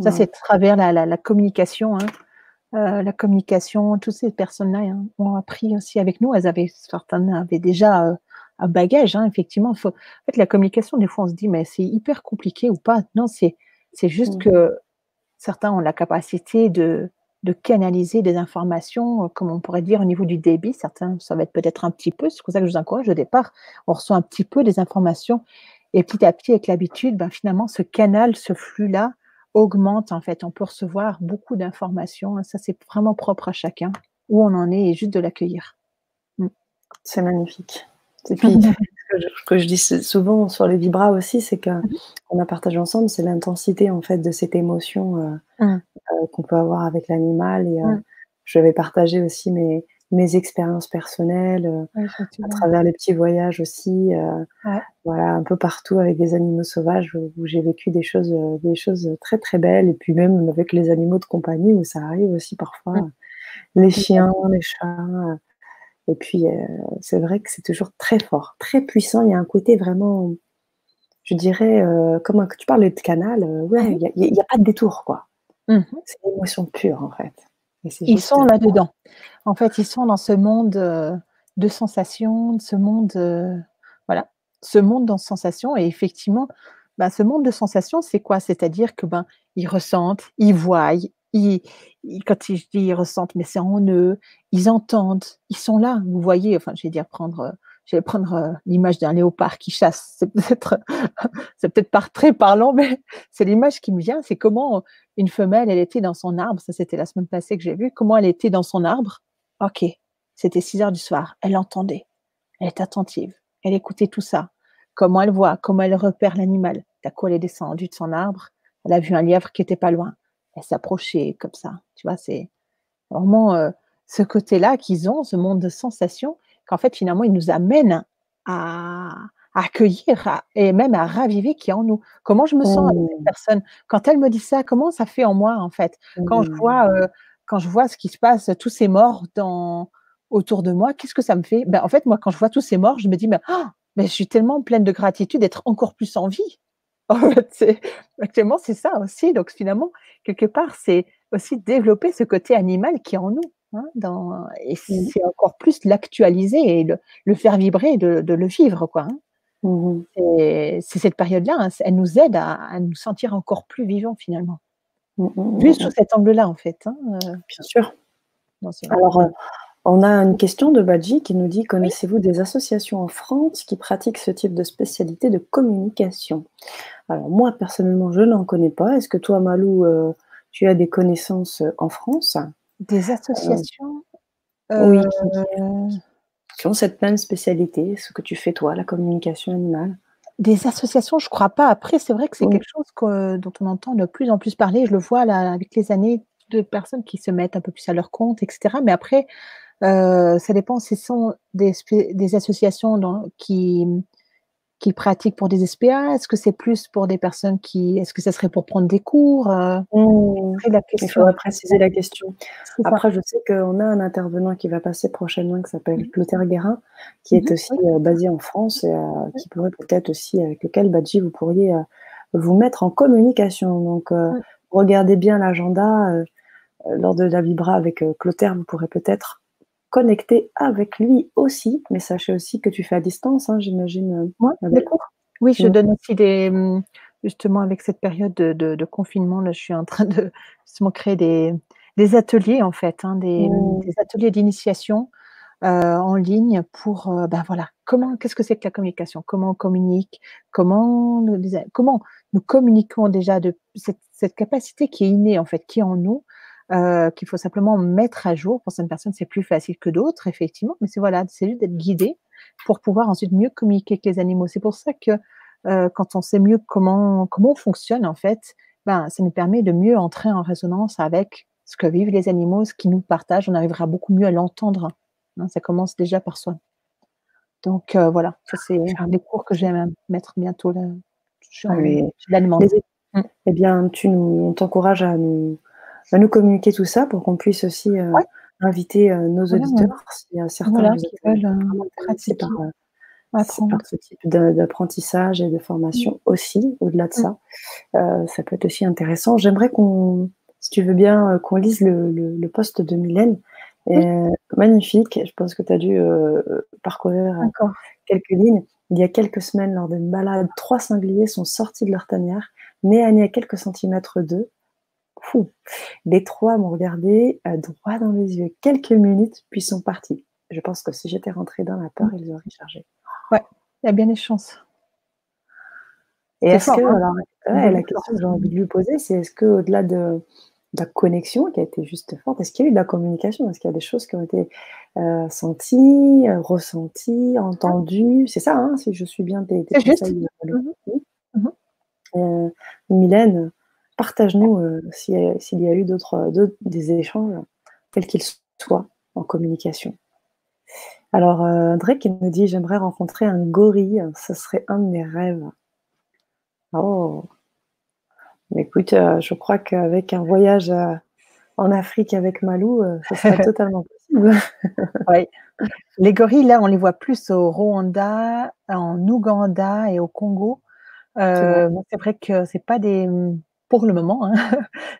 Ça, c'est ouais. à travers la communication, hein, La communication, toutes ces personnes-là, hein, ont appris aussi avec nous. Certaines avaient déjà, un bagage, hein, effectivement. En fait, la communication, des fois, on se dit: «Mais c'est hyper compliqué ou pas?» Non, c'est juste Mmh. que certains ont la capacité de canaliser des informations, comme on pourrait dire au niveau du débit. Certains, ça va être peut-être un petit peu, c'est pour ça que je vous encourage au départ, on reçoit un petit peu des informations et petit à petit avec l'habitude, ben, finalement ce canal, ce flux-là augmente en fait. On peut recevoir beaucoup d'informations, hein, ça c'est vraiment propre à chacun, où on en est et juste de l'accueillir. Mmh. C'est magnifique. Et puis, ce que je dis souvent sur les vibras aussi, c'est qu'on a partagé ensemble, c'est l'intensité en fait de cette émotion, Mmh. qu'on peut avoir avec l'animal et Mmh. je vais partager aussi mes expériences personnelles, Oui, à effectivement. travers les petits voyages aussi, Ouais. voilà, un peu partout avec des animaux sauvages où j'ai vécu des choses très, très belles et puis même avec les animaux de compagnie où ça arrive aussi Mmh. parfois, les Tout à chiens, fait. les chats, et puis, c'est vrai que c'est toujours très fort, très puissant. Il y a un côté vraiment, je dirais, comme que tu parlais de canal, Mmh ouais, mh. il y a pas de détour, quoi. Mmh. C'est l'émotion pure, en fait et c'est Ils juste, sont là-dedans. En fait, ils sont dans ce monde, de sensations, de ce monde, voilà, ce monde dans sensations et effectivement, bah, ce monde de sensations, c'est quoi? C'est-à-dire que, ben, ils ressentent, ils voient, quand je dis ils ressentent, mais c'est en eux, ils entendent, ils sont là. Vous voyez, enfin, je vais prendre, l'image d'un léopard qui chasse. C'est peut-être pas très parlant, mais c'est l'image qui me vient. C'est comment une femelle, elle était dans son arbre, ça c'était la semaine passée que j'ai vu, comment elle était dans son arbre. OK, c'était 6 heures du soir, elle entendait, elle est attentive, elle écoutait tout ça. Comment elle voit, comment elle repère l'animal. D'un coup, elle est descendue de son arbre, elle a vu un lièvre qui était pas loin. Elle s'approchait comme ça, tu vois? C'est vraiment, ce côté-là qu'ils ont, ce monde de sensations, qu'en fait, finalement, ils nous amènent à accueillir et même à raviver qui est en nous. Comment je me sens avec cette mmh, personne? Quand elle me dit ça, comment ça fait en moi, en fait? Quand je mmh, vois, heu, quand je vois ce qui se passe, tous ces morts autour de moi, qu'est-ce que ça me fait? Ben, en fait, moi, quand je vois tous ces morts, je me dis: «Mais je suis tellement pleine de gratitude d'être encore plus en vie». En fait, actuellement, c'est ça aussi. Donc finalement, quelque part, c'est aussi développer ce côté animal qui est en nous, hein, et mmh, c'est encore plus l'actualiser et le faire vibrer et de le vivre, quoi, hein. mmh mh. C'est cette période-là, hein, elle nous aide à nous sentir encore plus vivants, finalement. Mmh mh, Vu mmh sous mh. cet angle-là, en fait, hein, Bien sûr. dans ce Alors, mmh. on a une question de Badji qui nous dit: Oui, «Connaissez-vous des associations en France qui pratiquent ce type de spécialité de communication?» Alors moi, personnellement, je n'en connais pas. Est-ce que toi, Malou, tu as des connaissances, en France? des Heu, associations, oui, heu qui ont cette même spécialité, ce que tu fais toi, la communication animale? Des associations, je crois pas. Après, c'est vrai que c'est Oui. quelque chose dont on entend de plus en plus parler. Je le vois là, avec les années, de personnes qui se mettent un peu plus à leur compte et cetera. Mais après, ça dépend si ce sont des associations qui pratiquent pour des SPA? Est-ce que c'est plus pour des personnes est-ce que ça serait pour prendre des cours? Mmh. C'est la Il question, en faudrait fait. préciser la question. C'est ça. Après, je sais qu'on a un intervenant qui va passer prochainement qui s'appelle Mmh. Clotaire Guérin, qui est Mmh. aussi, Oui, basé en France et oui. qui pourrait peut-être aussi avec lequel Badji vous pourriez, vous mettre en communication. Donc, Mmh. regardez bien l'agenda, lors de la vibra avec, Clotaire, vous pourrez peut-être connecter avec lui aussi, mais sachez aussi que tu fais à distance, hein, j'imagine, Ouais, ma des belle? cours. Oui, je Mmh. donne aussi justement avec cette période de confinement, là, je suis en train de justement créer des ateliers en fait, hein, Mmh. des ateliers d'initiation, en ligne pour, bah, voilà, qu'est-ce que c'est que la communication? Comment on communique? Comment nous communiquons déjà de cette capacité qui est innée en fait, qui est en nous, qu'il faut simplement mettre à jour. Pour certaines personnes, c'est plus facile que d'autres effectivement, mais voilà, c'est juste d'être guidé pour pouvoir ensuite mieux communiquer avec les animaux. C'est pour ça que, quand on sait mieux comment on fonctionne en fait, ben, ça nous permet de mieux entrer en résonance avec ce que vivent les animaux, ce qu'ils nous partagent. On arrivera beaucoup mieux à l'entendre, hein, ça commence déjà par soi. Donc voilà, ça c'est des Clairement. cours que j'aime mettre bientôt là. Ah mais J'ai de la demande. les Mmh. Eh bien, on t'encourage à nous communiquer tout ça pour qu'on puisse aussi, Ouais, inviter, nos voilà, auditeurs si, certains voilà, vous qui êtes, veulent, vraiment intéressés pratiquer, par apprendre. ce type d'apprentissage et de Mmh. formation aussi, au-delà de Mmh. ça. Ça peut être aussi intéressant. J'aimerais qu'on si tu veux bien qu'on lise le post de Mylène. Oui, Magnifique, je pense que tu as dû parcourir d'accord. quelques lignes. Il y a quelques semaines, lors d'une balade, 3 sangliers sont sortis de leur tanière, nez à nez à quelques centimètres d'eux. Fou. Les 3 m'ont regardé droit dans les yeux quelques minutes, puis sont partis. Je pense que si j'étais rentrée dans la peur, Mmh. ils auraient chargé. Ouais, il y a bien des chances. Et C'est est-ce que fort, hein? alors ouais, Symbole de la question que force. j'ai envie de lui poser, c'est est-ce qu'au-delà de la connexion qui a été juste forte, est-ce qu'il y a eu de la communication? Est-ce qu'il y a des choses qui ont été, senties, ressenties, Mmh. entendues? C'est ça, hein, si je suis bien tes C'est juste. conseils, Malo? Mmh mh. Oui? Mmh mh. Mylène, partage-nous, s'il y a eu d'autres des échanges, quels qu'ils soient, en communication. Alors, Drake qui nous dit: «J'aimerais rencontrer un gorille, ce serait un de mes rêves». Oh! Mais écoute, je crois qu'avec un voyage, en Afrique avec Malou, ce sera totalement possible. Ouais. Les gorilles, là, on les voit plus au Rwanda, en Ouganda et au Congo. C'est vrai, Moi, c'est vrai que c'est pas des pour le moment, hein,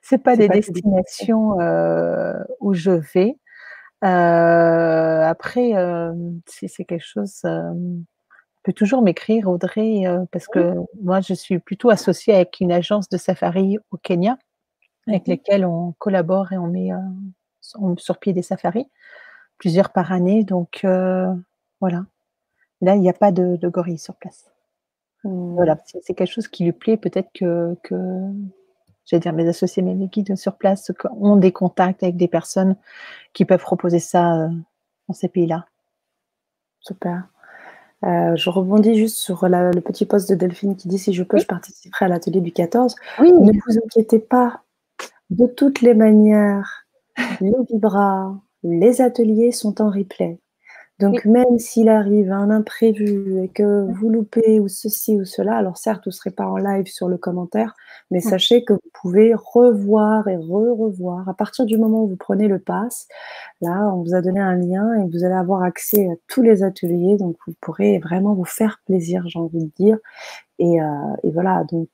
c'est pas c'est des pas tes destinations. destinations, où je vais. Après, si c'est quelque chose, peut toujours m'écrire Audrey, parce Oui. que moi, je suis plutôt associée avec une agence de safari au Kenya, Mmh avec mh. lesquelles on collabore et on met, sur pied des safaris, plusieurs par année, donc voilà. Là, il y a pas de gorille sur place. Mmh. Voilà, si c'est quelque chose qui lui plaît, peut-être que j'allais dire mes associés, mais mes guides sur place ont des contacts avec des personnes qui peuvent proposer ça, dans ces pays-là. Super. Je rebondis juste sur le petit post de Delphine qui dit: «Si je peux, Oui, je participerai à l'atelier du 14». Ne oui, vous inquiétez pas, de toutes les manières, les vibras, les ateliers sont en replay. Donc oui, même s'il arrive un imprévu et que mmh, vous loupez ou ceci ou cela, alors certes, vous ne serez pas en live sur le commentaire, mais mmh, sachez que vous pouvez revoir et re-revoir. À partir du moment où vous prenez le pass, là, on vous a donné un lien et vous allez avoir accès à tous les ateliers, donc vous pourrez vraiment vous faire plaisir, j'ai envie de dire. Et voilà, donc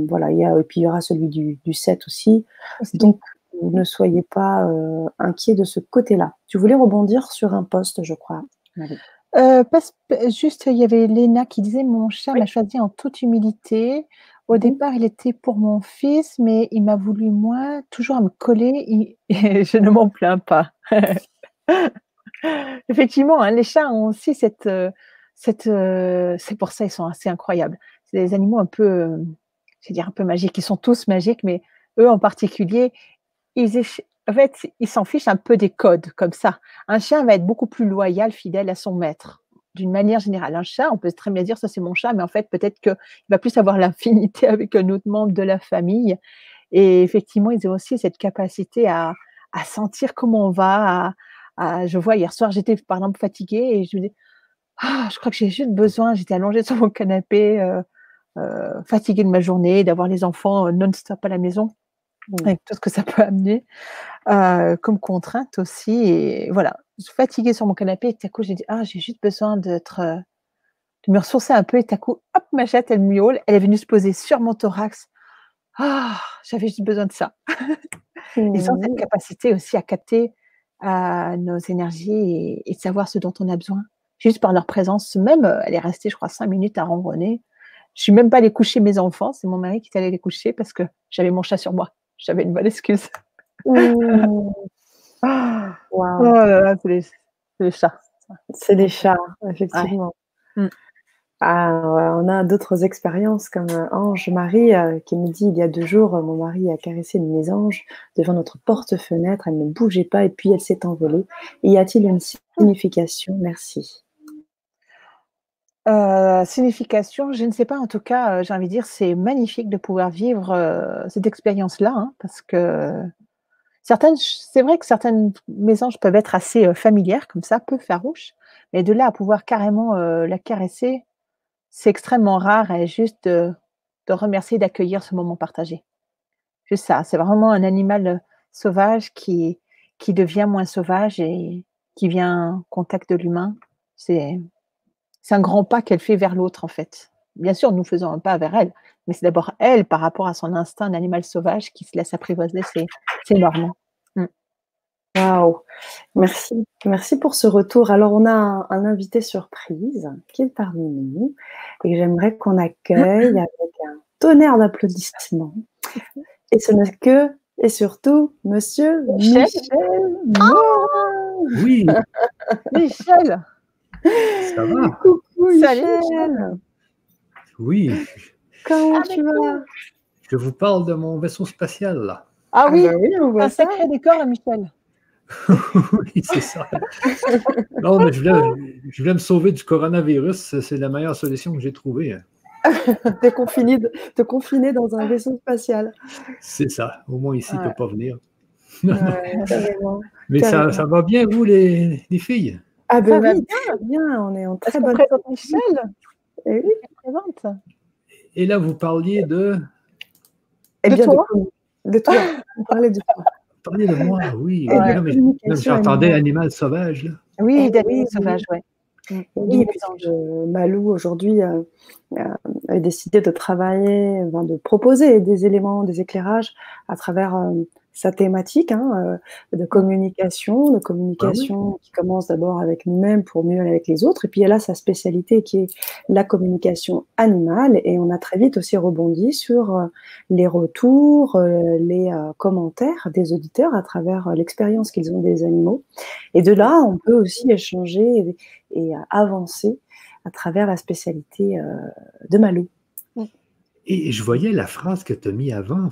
voilà, et puis il y aura celui du 7 aussi. aussi. Donc ne soyez pas, inquiets de ce côté-là. Tu voulais rebondir sur un post, je crois, Marie? Parce juste, il y avait Léna qui disait: «Mon chat Oui. m'a choisi en toute humilité. Au Mmh mh. départ, il était pour mon fils, mais il m'a voulu moi, toujours à me coller, il et je ne m'en plains pas». Effectivement, hein, les chats ont aussi c'est pour ça ils sont assez incroyables. C'est des animaux un peu, je vais dire un peu magiques. Ils sont tous magiques, mais eux en particulier, en fait, ils s'en fichent un peu des codes comme ça. Un chien va être beaucoup plus loyal, fidèle à son maître, d'une manière générale. Un chat, on peut très bien dire: «Ça, c'est mon chat», mais en fait, peut-être qu'il va plus avoir l'affinité avec un autre membre de la famille et effectivement, ils ont aussi cette capacité à sentir comment on va, je vois hier soir, j'étais par exemple fatiguée et je me dis: «Ah, je crois que j'ai juste besoin», j'étais allongée sur mon canapé, fatiguée de ma journée, d'avoir les enfants, non-stop à la maison, Mmh. avec tout ce que ça peut amener, comme contrainte aussi et voilà. Je suis fatiguée sur mon canapé et tout à coup j'ai dit: «Ah, j'ai juste besoin de me ressourcer un peu» et tout à coup, hop, ma chatte, elle miaule, elle est venue se poser sur mon thorax. Ah! J'avais juste besoin de ça. Ils ont cette Mmh. capacité aussi à capter, nos énergies et de savoir ce dont on a besoin. Juste par leur présence même, elle est restée je crois 5 minutes à ronronner. Je suis même pas allée coucher mes enfants, c'est mon mari qui est allé les coucher parce que j'avais mon chat sur moi. J'avais une bonne excuse. Mmh. Ah! Oh Waouh, là là, c'est les chats, ça. c'est des Donc chats, ouais. effectivement. Mmh. Ah ouais, on a d'autres expériences comme, Ange Marie, qui me dit: «Il y a 2 jours, mon mari a caressé une mésange devant notre porte-fenêtre, elle ne bougeait pas et puis elle s'est envolée. Y a-t-il une signification? Merci». Signification, je ne sais pas, en tout cas, j'ai envie de dire, c'est magnifique de pouvoir vivre, cette expérience-là, hein, parce que c'est vrai que certaines mésanges peuvent être assez, familières comme ça, peu farouches, mais de là à pouvoir carrément, la caresser, c'est extrêmement rare et juste de remercier, d'accueillir ce moment partagé. Juste ça, c'est vraiment un animal, sauvage qui devient moins sauvage et qui vient en contact de l'humain. C'est c'est un grand pas qu'elle fait vers l'autre, en fait. Bien sûr, nous faisons un pas vers elle, mais c'est d'abord elle, par rapport à son instinct d'animal sauvage, qui se laisse apprivoiser, c'est énorme. Mmh. Waouh! Merci. Merci pour ce retour. Alors, on a un invité surprise qui est parmi nous et j'aimerais qu'on accueille avec un tonnerre d'applaudissements. Et ce n'est que et surtout monsieur Michel. Michel Morin. Oui, Michel! ça va? Coucou Salut, Michel! Oui, Comment tu vas? je vous parle de mon vaisseau spatial, là. Ah Ah oui, bah oui, on voit un ça. sacré décor, Michel. Oui, c'est ça. Non, mais je voulais me sauver du coronavirus. C'est la meilleure solution que j'ai trouvée. Te confiner dans un vaisseau spatial. C'est ça. Au moins, ici, il ne Ouais. peut pas venir. Carrément. Mais Carrément. ça va bien, vous, les filles? Ah ben Ça va oui, bien. très bien. On est en Est-ce très qu'on bonne présente Michel? Eh oui. On présente. Et là, vous parliez de... Eh De bien, toi? de toi. On parlait de toi. Vous parliez de moi, oui. Et Ouais. de Non, mais communication j'entendais animale. animal sauvage, là. Oui, Eh d'animaux oui, sauvages, ouais. Oui, puisque Malou aujourd'hui a décidé de travailler, de proposer des éléments, des éclairages à travers sa thématique de communication qui commence d'abord avec nous-mêmes pour mieux aller avec les autres. Et puis elle a sa spécialité qui est la communication animale. Et on a très vite aussi rebondi sur les retours, les commentaires des auditeurs à travers l'expérience qu'ils ont des animaux. Et de là, on peut aussi échanger et avancer à travers la spécialité de Malou. Et je voyais la phrase que tu as mis avant,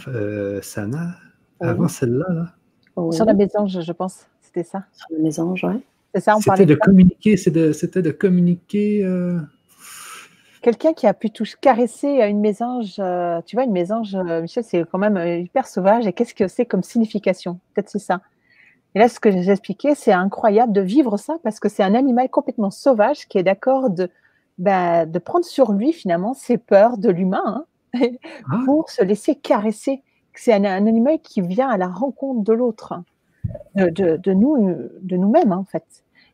Sana, avant celle-là. Là. Sur la mésange, je pense. C'était ça. Sur la mésange, oui. C'est ça, on C'était parlait de de ça. communiquer, c'était de communiquer. Quelqu'un qui a pu caresser une mésange, tu vois, une mésange, Michel, c'est quand même hyper sauvage. Et qu'est-ce que c'est comme signification? Peut-être c'est ça. Et là, ce que j'ai expliqué, c'est incroyable de vivre ça parce que c'est un animal complètement sauvage qui est d'accord de prendre sur lui, finalement, ses peurs de l'humain pour se laisser caresser. C'est un animal qui vient à la rencontre de l'autre, de nous-mêmes, en fait.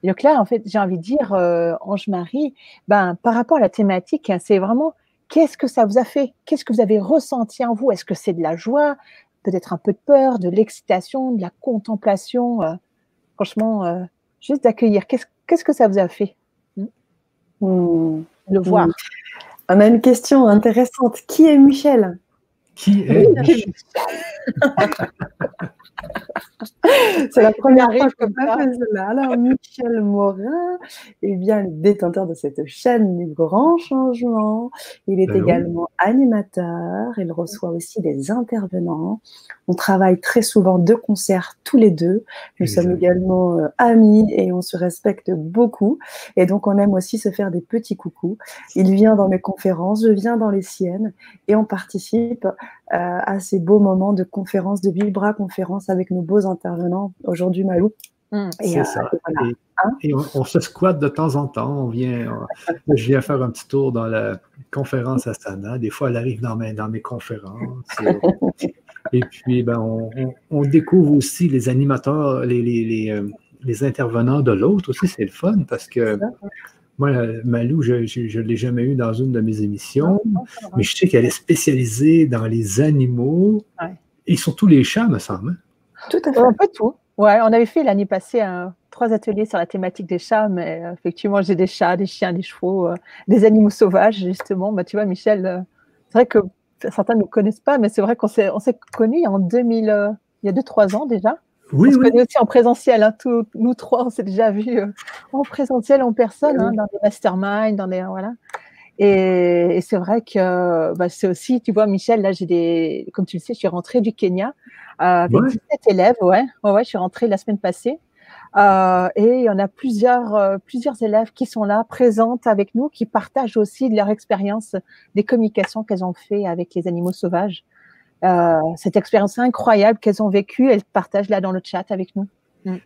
Et donc là, en fait, j'ai envie de dire, Ange-Marie, par rapport à la thématique, c'est vraiment qu'est-ce que ça vous a fait? Qu'est-ce que vous avez ressenti en vous? Est-ce que c'est de la joie, peut-être un peu de peur, de l'excitation, de la contemplation? Franchement, juste d'accueillir. Qu'est-ce que ça vous a fait? Le voir. On a une question intéressante. Qui est Michel? Qui est Michel? C'est la première fois comme qu'on fait cela. Alors, Michel Morin est bien le détenteur de cette chaîne du Grand Changement. Il est également animateur. Il reçoit aussi des intervenants. On travaille très souvent de concert tous les deux. Nous sommes également amis et on se respecte beaucoup. Et donc, on aime aussi se faire des petits coucous. Il vient dans mes conférences, je viens dans les siennes et on participe à ces beaux moments de conférences, de vibra-conférences avec nos beaux intervenants. Aujourd'hui, Malou. C'est ça. Et on se squatte de temps en temps. Je viens faire un petit tour dans la conférence à Sana. Des fois, elle arrive dans mes conférences. Et puis, on découvre aussi les animateurs, les intervenants de l'autre aussi. C'est le fun parce que moi, Malou, je ne l'ai jamais eu dans une de mes émissions, mais je sais qu'elle est spécialisée dans les animaux et surtout les chats, me semble. Tout à fait. Un peu tout. Ouais, on avait fait l'année passée 3 ateliers sur la thématique des chats, mais effectivement, j'ai des chats, des chiens, des chevaux, des animaux sauvages, justement. Tu vois, Michel, c'est vrai que certains ne nous connaissent pas, mais c'est vrai qu'on s'est connus en 2000, il y a 2-3 ans déjà. On se connaît aussi en présentiel. Nous trois, on s'est déjà vus en présentiel, en personne, dans des masterminds, voilà. Et c'est vrai que c'est aussi, tu vois, Michel, là, comme tu le sais, je suis rentrée du Kenya avec 17 élèves. Je suis rentrée la semaine passée. Et on a plusieurs élèves qui sont là, présentes avec nous, qui partagent aussi de leur expérience des communications qu'elles ont fait avec les animaux sauvages. Cette expérience incroyable qu'elles ont vécue, elles partagent là dans le chat avec nous.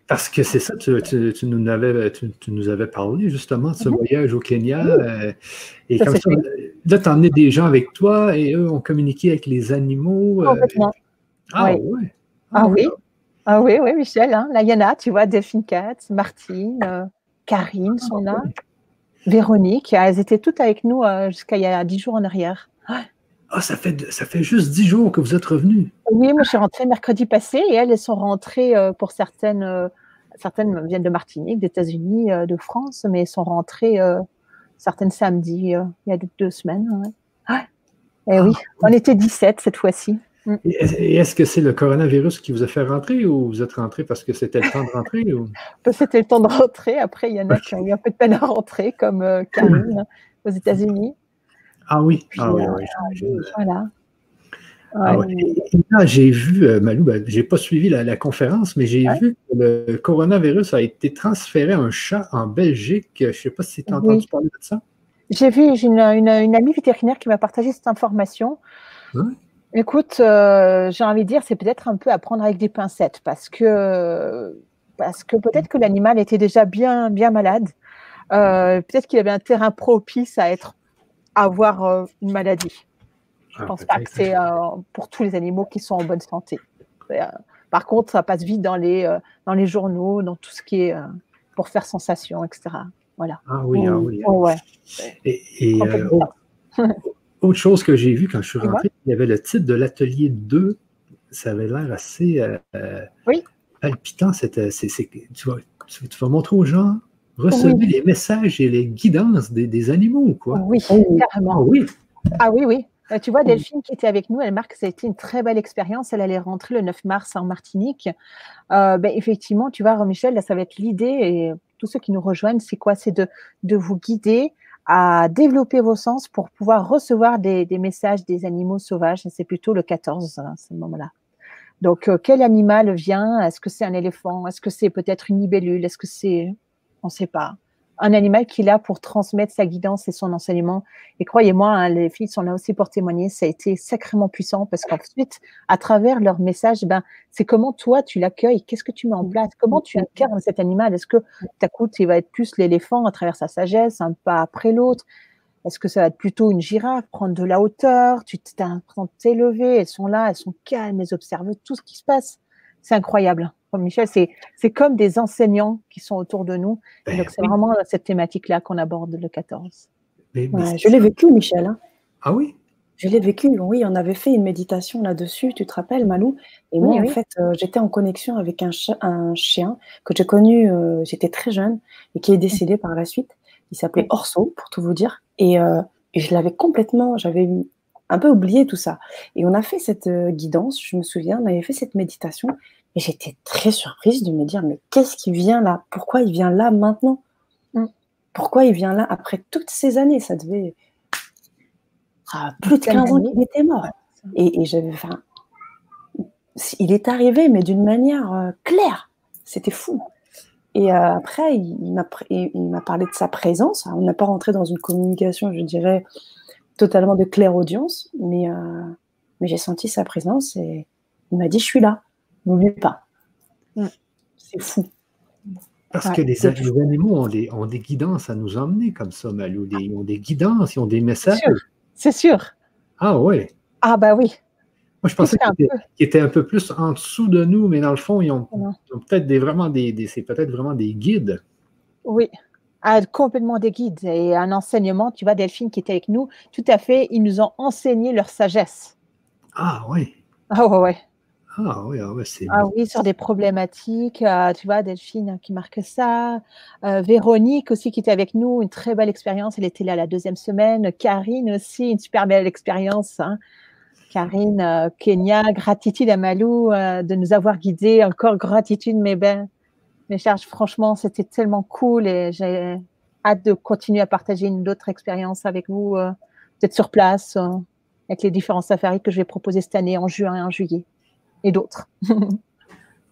Parce que c'est ça, tu nous avais parlé justement de ce voyage au Kenya. Et comme ça, là, tu as emmené des gens avec toi et eux ont communiqué avec les animaux. Complètement. Oui. Oui, Michel. Là, il y en a, tu vois, Delphine Katz, Martine, Karine sont là, Véronique. Elles étaient toutes avec nous jusqu'à il y a 10 jours en arrière. Ah, ça fait juste 10 jours que vous êtes revenu. Oui, moi je suis rentrée mercredi passé et elles sont rentrées pour certaines viennent de Martinique, des États-Unis, de France, mais elles sont rentrées certaines samedi, il y a 2 semaines. Ouais. Et oui, on était 17 cette fois-ci. Et est-ce que c'est le coronavirus qui vous a fait rentrer ou vous êtes rentré parce que c'était le temps de rentrer? Ou... C'était le temps de rentrer. Après, il y en a qui ont eu un peu de peine à rentrer, comme Karine aux États-Unis. Ah oui, Puis, ah oui, oui, j'imagine. voilà. Ah ouais. Et là, j'ai vu, Malou, j'ai pas suivi la conférence, mais j'ai vu que le coronavirus a été transféré à un chat en Belgique. Je ne sais pas si tu as entendu parler de ça. J'ai vu, j'ai une amie vétérinaire qui m'a partagé cette information. Hein? Écoute, j'ai envie de dire, c'est peut-être un peu à prendre avec des pincettes parce que peut-être que l'animal était déjà bien malade. Peut-être qu'il avait un terrain propice à avoir une maladie. Je ne pense pas que c'est pour tous les animaux qui sont en bonne santé. Par contre, ça passe vite dans les journaux, dans tout ce qui est pour faire sensation, etc. Voilà. Ah oui, ah oui. Oh, ouais. Et autre chose que j'ai vu quand je suis rentré, il y avait le titre de l'atelier 2. Ça avait l'air assez palpitant. Tu vas montrer aux gens, recevoir les messages et les guidances des animaux ou quoi? Oui, carrément. Ah oui. Ah oui, oui. Tu vois, Delphine qui était avec nous, elle marque que ça a été une très belle expérience. Elle allait rentrer le 9 mars en Martinique. Effectivement, tu vois, Michel, là, ça va être l'idée, et tous ceux qui nous rejoignent, c'est quoi? C'est de vous guider à développer vos sens pour pouvoir recevoir des messages des animaux sauvages. C'est plutôt le 14, à ce moment-là. Donc, quel animal vient? Est-ce que c'est un éléphant? Est-ce que c'est peut-être une libellule? Est-ce que c'est, on ne sait pas, un animal qui est là pour transmettre sa guidance et son enseignement? Et croyez-moi, hein, les filles sont là aussi pour témoigner. Ça a été sacrément puissant parce qu'ensuite, à travers leur message, c'est comment toi tu l'accueilles, qu'est-ce que tu mets en place, comment tu incarnes cet animal. Est-ce que ta coûte, il va être plus l'éléphant à travers sa sagesse, un pas après l'autre? Est-ce que ça va être plutôt une girafe, prendre de la hauteur, tu t'apprends à t'élever, elles sont là, elles sont calmes, elles observent tout ce qui se passe. C'est incroyable. Comme Michel, c'est comme des enseignants qui sont autour de nous. Et donc, c'est vraiment cette thématique-là qu'on aborde le 14. Je l'ai vécu, Michel. Hein. Ah oui? Je l'ai vécu, oui. On avait fait une méditation là-dessus, tu te rappelles, Malou? Et moi, en fait, j'étais en connexion avec un chien que j'ai connu, j'étais très jeune, et qui est décédé par la suite. Il s'appelait Orso, pour tout vous dire. Et je l'avais complètement, j'avais un peu oublié tout ça. Et on a fait cette guidance, je me souviens, on avait fait cette méditation. Et j'étais très surprise de me dire, mais qu'est-ce qui vient là? Pourquoi il vient là maintenant? Pourquoi il vient là après toutes ces années? Ça devait... plus de 15 ans qu'il était mort. Et j'avais... Enfin, il est arrivé, mais d'une manière claire. C'était fou. Et après, il m'a parlé de sa présence. On n'a pas rentré dans une communication, je dirais, totalement de clairaudience, mais j'ai senti sa présence et il m'a dit, je suis là, n'oublie pas. C'est fou. Parce que les animaux ont des guidances à nous emmener comme ça, Malou. Ils ont des guidances, ils ont des messages. C'est sûr. Ah oui. Ah bah oui. Moi, je pensais qu'ils étaient un peu plus en dessous de nous, mais dans le fond, ils ont peut-être c'est peut-être vraiment des guides. Oui, complètement des guides. Et un enseignement, tu vois, Delphine qui était avec nous, tout à fait, ils nous ont enseigné leur sagesse. Ah oui. Ah ouais. Ah oui, c'est bon. Oui, sur des problématiques, tu vois, Delphine qui marque ça. Véronique aussi qui était avec nous, une très belle expérience, elle était là la 2e semaine. Karine aussi, une super belle expérience. Hein. Karine, Kenya, gratitude à Malou de nous avoir guidés. Encore gratitude, mes chers, franchement, c'était tellement cool et j'ai hâte de continuer à partager une autre expérience avec vous, peut-être sur place, avec les différents safaris que je vais proposer cette année en juin et en juillet, et d'autres.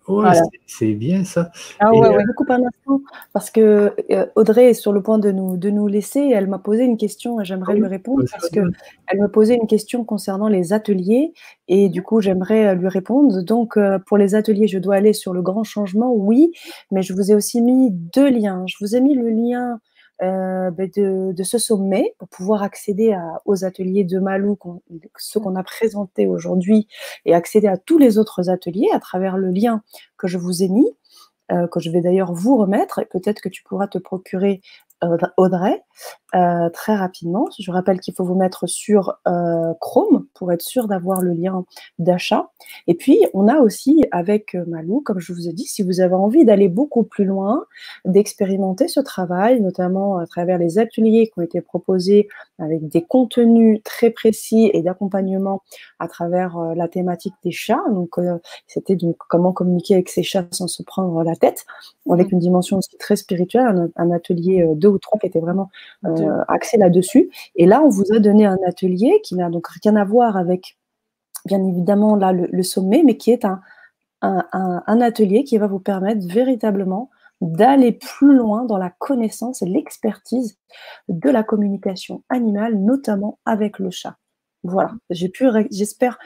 Oui, voilà. C'est bien ça. Je coupe un instant parce que Audrey est sur le point de nous laisser. Elle m'a posé une question et j'aimerais lui répondre parce qu'elle me posait une question concernant les ateliers et du coup, j'aimerais lui répondre. Donc, pour les ateliers, je dois aller sur le grand changement, oui, mais je vous ai aussi mis 2 liens. Je vous ai mis le lien de ce sommet pour pouvoir accéder aux ateliers de Malou, ceux qu'on a présentés aujourd'hui, et accéder à tous les autres ateliers à travers le lien que je vous ai mis. que je vais d'ailleurs vous remettre et peut-être que tu pourras te procurer, Audrey, très rapidement. Je rappelle qu'il faut vous mettre sur, Chrome pour être sûr d'avoir le lien d'achat et puis on a aussi avec, Malou, comme je vous ai dit, si vous avez envie d'aller beaucoup plus loin, d'expérimenter ce travail, notamment à travers les ateliers qui ont été proposés avec des contenus très précis et d'accompagnement à travers, la thématique des chats. Donc, c'était donc comment communiquer avec ses chats sans se prendre la tête, avec une dimension aussi très spirituelle, un atelier, 2 ou 3 qui était vraiment, axé là-dessus. Et là, on vous a donné un atelier qui n'a donc rien à voir avec, bien évidemment, là, le sommet, mais qui est un atelier qui va vous permettre véritablement d'aller plus loin dans la connaissance et l'expertise de la communication animale, notamment avec le chat. Voilà, j'espère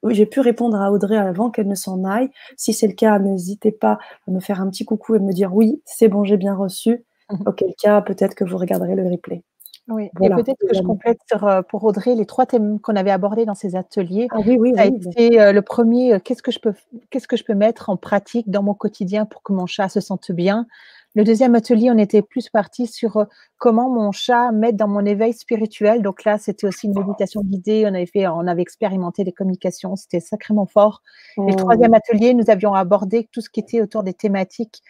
j'ai pu répondre à Audrey avant qu'elle ne s'en aille. Si c'est le cas, n'hésitez pas à me faire un petit coucou et me dire oui, c'est bon, j'ai bien reçu. Auquel cas, peut-être que vous regarderez le replay. Oui, Voilà. et peut-être que je complète sur, pour Audrey, les 3 thèmes qu'on avait abordés dans ces ateliers. Ah oui, oui, Ça a oui. été, le premier, qu'est-ce que je peux mettre en pratique dans mon quotidien pour que mon chat se sente bien? Le deuxième atelier, on était plus parti sur, comment mon chat m'aide dans mon éveil spirituel. Donc là, c'était aussi une méditation guidée. On avait expérimenté des communications, c'était sacrément fort. Et le troisième atelier, nous avions abordé tout ce qui était autour des thématiques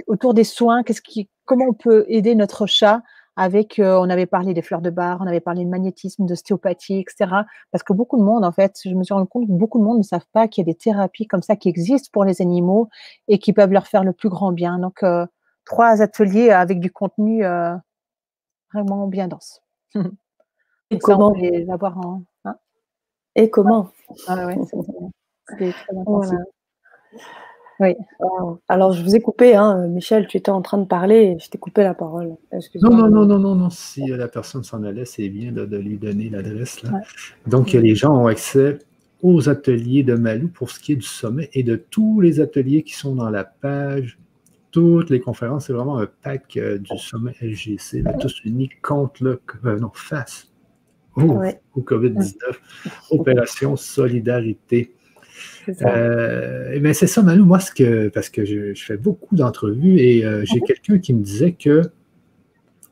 autour des soins, comment on peut aider notre chat avec, on avait parlé des fleurs de bar, on avait parlé de magnétisme, d'ostéopathie, etc. Parce que beaucoup de monde, en fait, je me suis rendu compte que beaucoup de monde ne savent pas qu'il y a des thérapies comme ça qui existent pour les animaux et qui peuvent leur faire le plus grand bien. Donc, 3 ateliers avec du contenu vraiment bien dense. Et Donc ça, comment on peut les avoir en... Hein, Et comment ah ouais, c'était très intensif. Voilà. Oui. Alors, je vous ai coupé, hein, Michel, tu étais en train de parler et je t'ai coupé la parole. Non, non, non, non, non, non. Si la personne s'en allait, c'est bien de lui donner l'adresse. Ouais. Donc, les gens ont accès aux ateliers de Malou pour ce qui est du sommet et de tous les ateliers qui sont dans la page, toutes les conférences. C'est vraiment un pack du sommet LGC, là, tous unis contre face au COVID-19, Opération Solidarité. C'est ça, Malou, moi, parce que je fais beaucoup d'entrevues et j'ai quelqu'un qui me disait que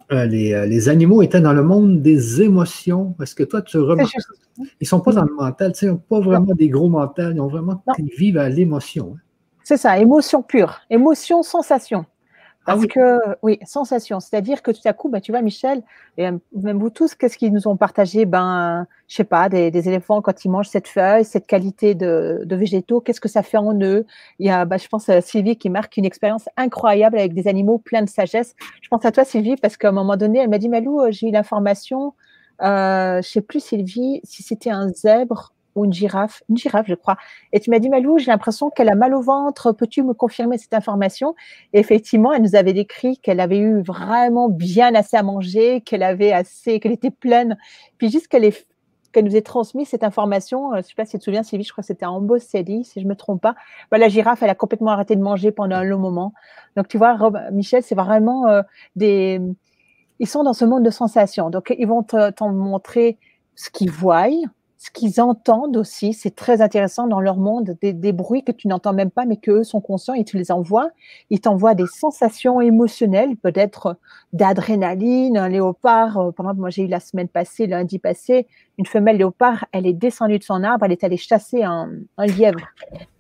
les animaux étaient dans le monde des émotions. Est-ce que toi, tu remarques? Ils ne sont pas dans le mental, ils n'ont pas vraiment des gros mentaux, ils vivent à l'émotion. Hein. C'est ça, émotion pure, émotion, sensation. Parce que, oui, sensation. C'est-à-dire que tout à coup, tu vois, Michel, et même vous tous, qu'est-ce qu'ils nous ont partagé? Je sais pas, des éléphants, quand ils mangent cette feuille, cette qualité de végétaux, qu'est-ce que ça fait en eux? Il y a, je pense à Sylvie qui marque une expérience incroyable avec des animaux pleins de sagesse. Je pense à toi, Sylvie, parce qu'à un moment donné, elle m'a dit, Malou, j'ai eu l'information, je sais plus, Sylvie, si c'était un zèbre ou une girafe, je crois. Et tu m'as dit, Malou, j'ai l'impression qu'elle a mal au ventre, peux-tu me confirmer cette information? Et effectivement, elle nous avait décrit qu'elle avait eu vraiment bien assez à manger, qu'elle était pleine, puis juste qu'elle nous ait transmis cette information. Je ne sais pas si tu te souviens, Sylvie, je crois que c'était en Bossélie, si je ne me trompe pas. La girafe, elle a complètement arrêté de manger pendant un long moment. Donc, tu vois, Michel, c'est vraiment ils sont dans ce monde de sensations. Donc, ils vont t'en montrer ce qu'ils voient, ce qu'ils entendent aussi. C'est très intéressant dans leur monde, des bruits que tu n'entends même pas, mais qu'eux sont conscients et tu les envoies. Ils t'envoient des sensations émotionnelles, peut-être d'adrénaline, un léopard. Par exemple, moi, j'ai eu la semaine passée, lundi passé, une femelle léopard, elle est descendue de son arbre, elle est allée chasser un lièvre.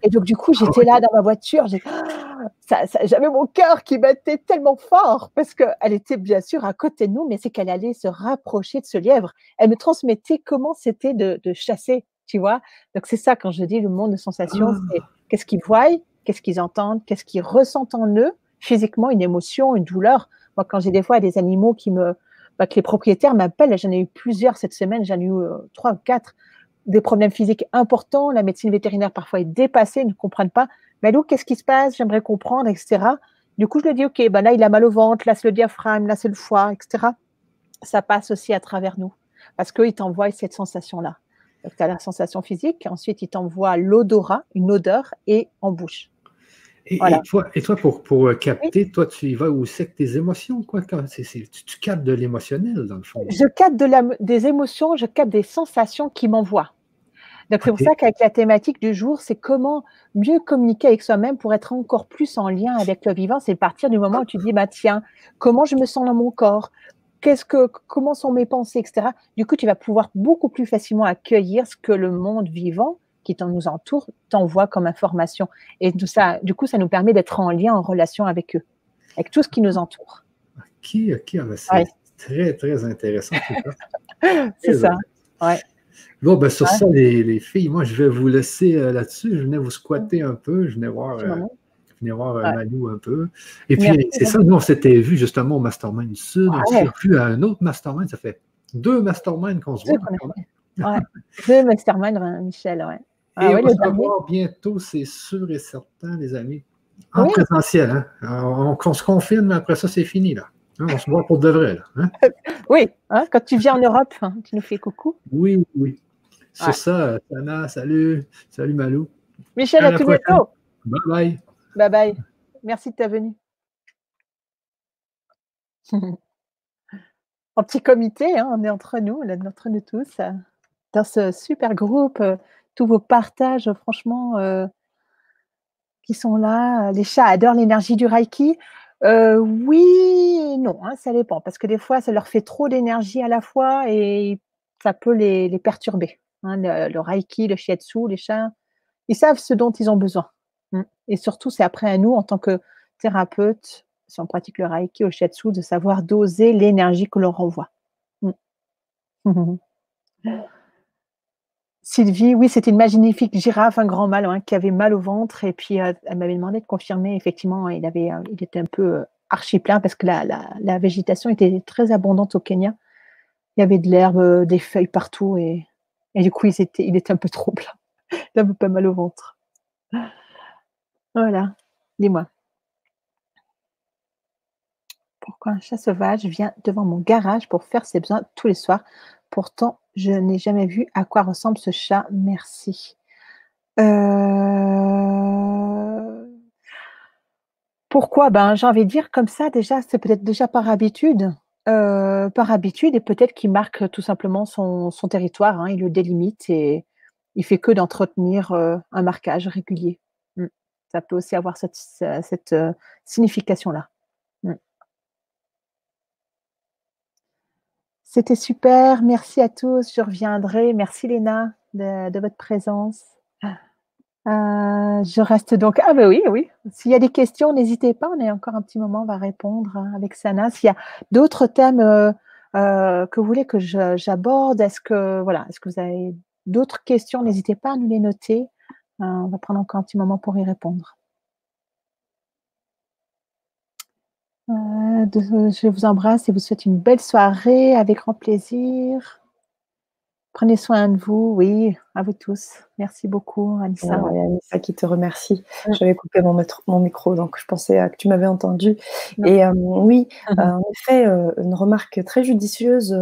Et donc, du coup, j'étais là dans ma voiture, j'avais mon cœur qui battait tellement fort parce qu'elle était bien sûr à côté de nous, mais c'est qu'elle allait se rapprocher de ce lièvre. Elle me transmettait comment c'était de chasser, tu vois. Donc, c'est ça, quand je dis le monde de sensations, c'est qu'est-ce qu'ils voient, qu'est-ce qu'ils entendent, qu'est-ce qu'ils ressentent en eux, physiquement, une émotion, une douleur. Moi, quand j'ai des fois des animaux que les propriétaires m'appellent, j'en ai eu plusieurs cette semaine, j'en ai eu 3 ou 4, des problèmes physiques importants, la médecine vétérinaire parfois est dépassée, ils ne comprennent pas. Mais Lou, qu'est-ce qui se passe? J'aimerais comprendre, etc. Du coup, je lui dis, OK, là, il a mal au ventre, là, c'est le diaphragme, là, c'est le foie, etc. Ça passe aussi à travers nous parce qu'il t'envoie cette sensation-là. Donc, tu as la sensation physique, ensuite, il t'envoie l'odorat, une odeur, et en bouche. Et toi, pour capter, toi, tu y vas aussi avec tes émotions, quoi. Tu captes de l'émotionnel, dans le fond. Je capte des émotions, je capte des sensations qui m'envoient. Donc, c'est pour ça qu'avec la thématique du jour, c'est comment mieux communiquer avec soi-même pour être encore plus en lien avec le vivant. C'est partir du moment où tu dis, bah, tiens, comment je me sens dans mon corps? Comment sont mes pensées, etc. Du coup, tu vas pouvoir beaucoup plus facilement accueillir ce que le monde vivant qui nous entoure t'envoie comme information. Et tout ça, du coup, ça nous permet d'être en lien, en relation avec eux, avec tout ce qui nous entoure. Ok, c'est très, très intéressant tout ça. C'est ça, ouais. Bon, ben sur ça, les filles, moi, je vais vous laisser là-dessus. Je venais vous squatter un peu, je venais voir Malou un peu. Et puis, c'est ça, nous, on s'était vu justement au Mastermind Sud. On s'est vu à un autre Mastermind. Ça fait 2 Masterminds qu'on se voit. Ouais. 2 Mastermind, Michel, ouais. Et on va se revoir bientôt, c'est sûr et certain, les amis. En présentiel, hein. On se confine, mais après ça, c'est fini, là. Hein, on se voit pour de vrai, là. Hein? Oui, hein, quand tu viens en Europe, tu nous fais coucou. Oui. C'est ça, Sana, salut Malou. Michel, à tout bientôt. Bye bye. Bye bye. Merci de ta venue. En petit comité, hein, on est entre nous tous, dans ce super groupe, tous vos partages, franchement, qui sont là. Les chats adorent l'énergie du Reiki. Oui et non, hein, ça dépend, parce que des fois, ça leur fait trop d'énergie à la fois et ça peut les perturber. Hein, le Reiki, le Shiatsu, les chats, ils savent ce dont ils ont besoin. Et surtout, c'est après à nous, en tant que thérapeute, si on pratique le Reiki ou le Shiatsu, de savoir doser l'énergie que l'on renvoie. Sylvie, oui, c'était une magnifique girafe, un grand mâle, hein, qui avait mal au ventre. Et puis, elle m'avait demandé de confirmer. Effectivement, il était un peu archi plein parce que la végétation était très abondante au Kenya. Il y avait de l'herbe, des feuilles partout. Et du coup, il était un peu trop plein. Il avait pas mal au ventre. Voilà. Dis-moi. Pourquoi un chat sauvage vient devant mon garage pour faire ses besoins tous les soirs? Pourtant, je n'ai jamais vu à quoi ressemble ce chat. Merci. Pourquoi? Ben, j'ai envie de dire comme ça déjà, c'est peut-être déjà par habitude. Et peut-être qu'il marque tout simplement son territoire, hein. Il le délimite et il fait que d'entretenir, un marquage régulier. Ça peut aussi avoir cette signification-là. C'était super, merci à tous, je reviendrai. Merci Léna de votre présence. Je reste donc ah bah oui. S'il y a des questions, n'hésitez pas, on est encore un petit moment, on va répondre, avec Sana. S'il y a d'autres thèmes, que vous voulez que j'aborde, est-ce que vous avez d'autres questions? N'hésitez pas à nous les noter. On va prendre encore un petit moment pour y répondre. Je vous embrasse et vous souhaite une belle soirée avec grand plaisir. Prenez soin de vous, oui, à vous tous. Merci beaucoup, Anissa. Il y a Anissa qui te remercie. J'avais coupé mon micro, donc je pensais que tu m'avais entendu. Et oui, en effet, une remarque très judicieuse.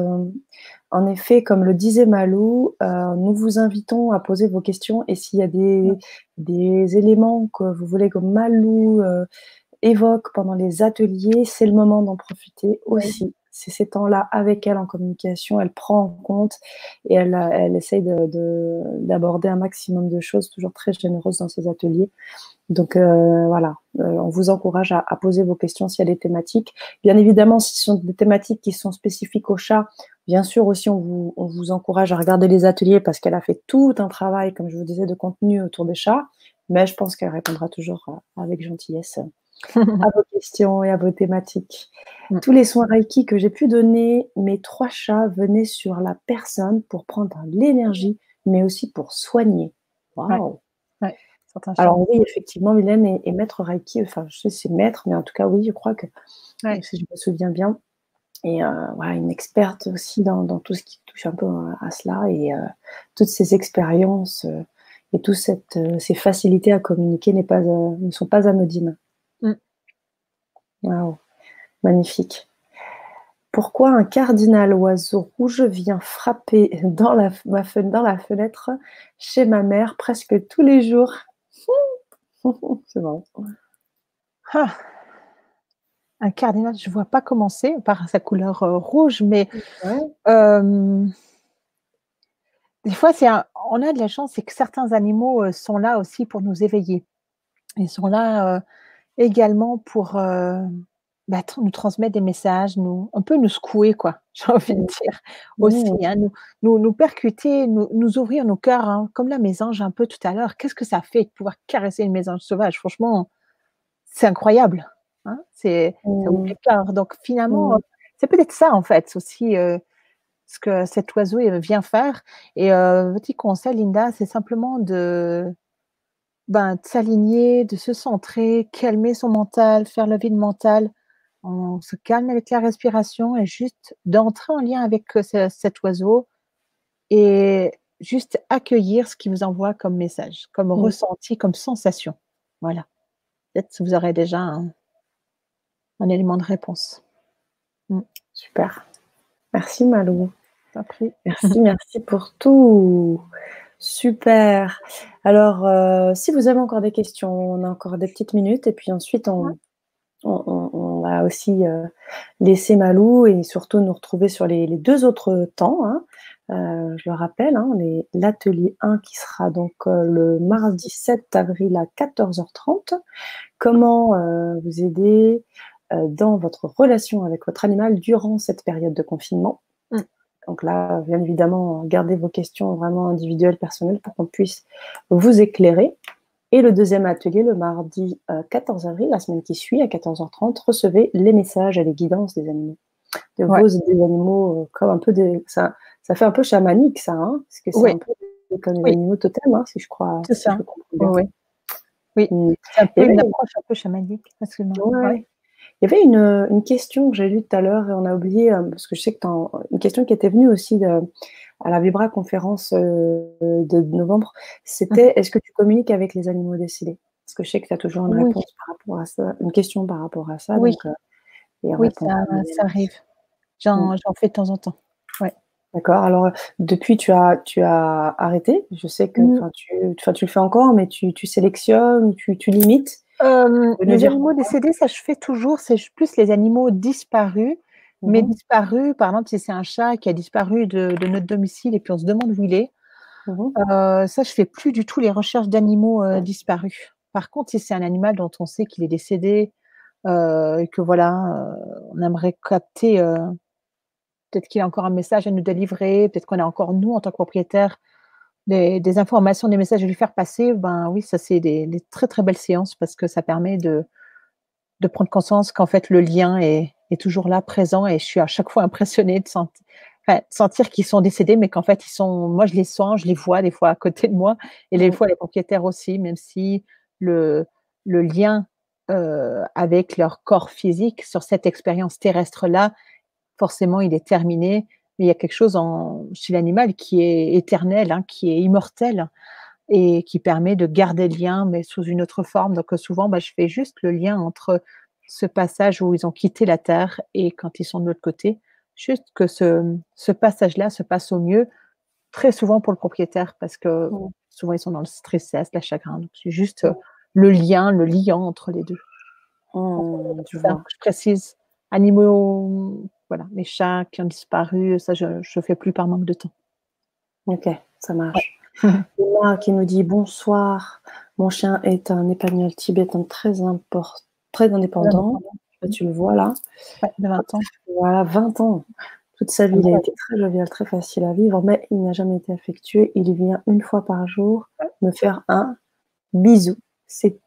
En effet, comme le disait Malou, nous vous invitons à poser vos questions et s'il y a des éléments que vous voulez que Malou évoque pendant les ateliers, c'est le moment d'en profiter aussi. C'est ces temps-là avec elle en communication, elle prend en compte et elle essaye d'aborder un maximum de choses, toujours très généreuse dans ses ateliers. Donc voilà, on vous encourage à poser vos questions s'il y a des thématiques. Bien évidemment, si ce sont des thématiques qui sont spécifiques au chat, bien sûr aussi on vous encourage à regarder les ateliers parce qu'elle a fait tout un travail, comme je vous disais, de contenu autour des chats, mais je pense qu'elle répondra toujours avec gentillesse à vos questions et à vos thématiques. Tous les soins Reiki que j'ai pu donner, mes 3 chats venaient sur la personne pour prendre l'énergie, mais aussi pour soigner. Waouh! Ouais. Alors oui, effectivement, Mylène est maître Reiki, enfin je sais si c'est maître, mais en tout cas oui, je crois que, si je me souviens bien. Et voilà, une experte aussi dans tout ce qui touche un peu à cela et toutes ces expériences et toutes ces facilités à communiquer ne sont pas anodines. Waouh, magnifique. Pourquoi un cardinal oiseau rouge vient frapper dans la fenêtre chez ma mère presque tous les jours? C'est marrant. Un cardinal, je ne vois pas comment c'est, par sa couleur rouge, mais des fois, on a de la chance, c'est que certains animaux sont là aussi pour nous éveiller. Ils sont là également pour nous transmettre des messages, on peut nous secouer, quoi, j'ai envie de dire aussi, Mmh. hein, nous percuter, nous ouvrir nos cœurs, hein, comme la mésange un peu tout à l'heure. Qu'est-ce que ça fait de pouvoir caresser une mésange sauvage? Franchement, c'est incroyable, hein, ça ouvre Mmh. les cœurs. Donc finalement, Mmh. c'est peut-être ça en fait aussi, ce que cet oiseau vient faire. Et petit conseil, Linda, c'est simplement de s'aligner, de se centrer, calmer son mental, faire le vide mental. On se calme avec la respiration et juste d'entrer en lien avec cet oiseau et juste accueillir ce qu'il vous envoie comme message, comme Mmh. ressenti, comme sensation. Voilà. Peut-être que vous aurez déjà un élément de réponse. Super. Merci Malou. T'as pris. Merci, merci pour tout. Super. Alors, si vous avez encore des questions, on a encore des petites minutes et puis ensuite Ouais. on va aussi laisser Malou et surtout nous retrouver sur les 2 autres temps, hein. Je le rappelle, hein, l'atelier 1 qui sera donc le mardi 7 avril à 14h30. Comment vous aider dans votre relation avec votre animal durant cette période de confinement. Mmh. Donc là, bien évidemment, gardez vos questions vraiment individuelles, personnelles pour qu'on puisse vous éclairer. Et le deuxième atelier, le mardi 14 avril, la semaine qui suit, à 14h30, recevez les messages et les guidances des animaux. De Ouais. vos des animaux, comme un peu ça fait un peu chamanique, ça, hein, parce que c'est Oui. un peu comme les Oui. animaux totems, hein, si je crois, C'est si ça. je comprends bien. Oui. Oui. Mmh. C'est un Il peu y avait une approche un peu chamanique, absolument. Ouais. ouais. Il y avait une question que j'ai lue tout à l'heure et on a oublié, parce que je sais que une question qui était venue aussi à la Vibra conférence de novembre, c'était: «Est-ce que tu communiques avec les animaux décédés?» Parce que je sais que tu as toujours une Oui, réponse par rapport à ça, une question par rapport à ça, oui, donc et on oui, répondra à ça Mylène arrive. aussi. Mmh. J'en fais de temps en temps. Ouais. D'accord, alors, depuis tu as arrêté? Je sais que Mmh. tu le fais encore, mais tu sélectionnes, tu limites? Tu peux nous Les dire animaux pourquoi? décédés, ça je fais toujours, c'est plus les animaux disparus, mais Mmh. disparus, par exemple, si c'est un chat qui a disparu de notre domicile et puis on se demande où il est, Mmh. ça je fais plus du tout les recherches d'animaux, disparus. Par contre, si c'est un animal dont on sait qu'il est décédé, et que voilà, on aimerait capter, peut-être qu'il a encore un message à nous délivrer, peut-être qu'on a encore nous, en tant que propriétaires, des informations, des messages à lui faire passer, ben oui, ça c'est des très, très belles séances parce que ça permet de prendre conscience qu'en fait le lien est toujours là, présent et je suis à chaque fois impressionnée de sentir qu'ils sont décédés, mais qu'en fait ils sont moi je les sens, je les vois des fois à côté de moi et des Mmh. fois les propriétaires aussi, même si le le lien, avec leur corps physique sur cette expérience terrestre-là, forcément il est terminé. Mais il y a quelque chose chez l'animal qui est éternel, hein, qui est immortel et qui permet de garder le lien, mais sous une autre forme. Donc, souvent, je fais juste le lien entre ce passage où ils ont quitté la terre et quand ils sont de l'autre côté. Juste que ce passage-là se passe au mieux, très souvent pour le propriétaire, parce que Mmh. souvent ils sont dans le stress, la chagrin. Donc, c'est juste Mmh. le lien, le liant entre les deux. Mmh, je Ça, vois. je précise. Animaux, voilà, les chats qui ont disparu, ça, je ne fais plus par manque de temps. OK, ça Ouais. marche. Emma qui nous dit: «Bonsoir, mon chien est un épagneul tibétain très indépendant». Là, tu le vois là. Ouais, de 20 ans. Voilà, 20 ans. Toute sa vie, il a été très jovial, très facile à vivre, mais il n'a jamais été affectueux. Il vient une fois par jour me faire un bisou. C'est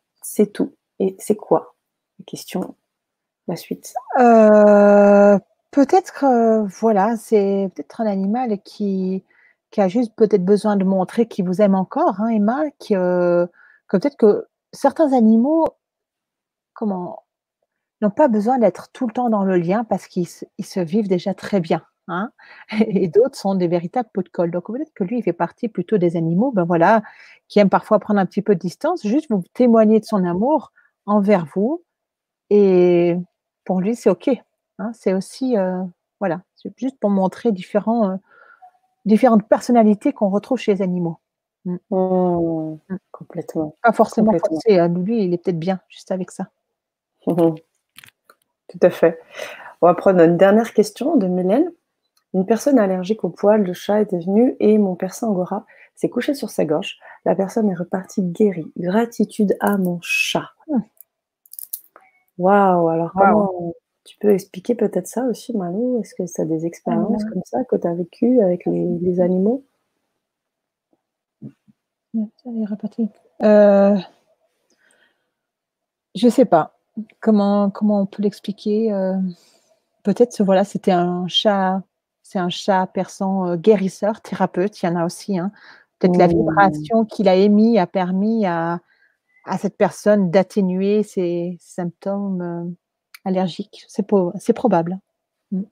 tout. Et c'est quoi? La question, la suite. Heu, peut-être, voilà, c'est peut-être un animal qui a juste peut-être besoin de montrer qu'il vous aime encore, hein, Emma, que peut-être que certains animaux, comment n'ont pas besoin d'être tout le temps dans le lien parce ils se vivent déjà très bien, hein, et d'autres sont des véritables pots de colle. Donc peut-être que lui, il fait partie plutôt des animaux, voilà, qui aiment parfois prendre un petit peu de distance, juste vous témoigner de son amour envers vous et pour lui, c'est OK, hein. C'est aussi, voilà, c'est juste pour montrer différentes personnalités qu'on retrouve chez les animaux. Mmh, Mmh, mmh. complètement, Pas forcément complètement. forcé, lui, il est peut-être bien juste avec ça. Tout à fait. On va prendre une dernière question de Mylène. Une personne allergique aux poils de chat était venue et mon persan angora s'est couché sur sa gorge. La personne est repartie guérie. Gratitude à mon chat. Waouh! Alors Waouh! comment tu peux expliquer peut-être ça aussi, Malou? Est-ce que tu as des expériences comme ça que tu as vécues avec les animaux? Elle est repartie. Je sais pas. Comment on peut l'expliquer? Peut-être, voilà, c'était un chat, c'est un chat persan, guérisseur, thérapeute, il y en a aussi, hein. Peut-être la Mmh. vibration qu'il a émis a permis à cette personne d'atténuer ses symptômes, allergiques. C'est probable. Mmh.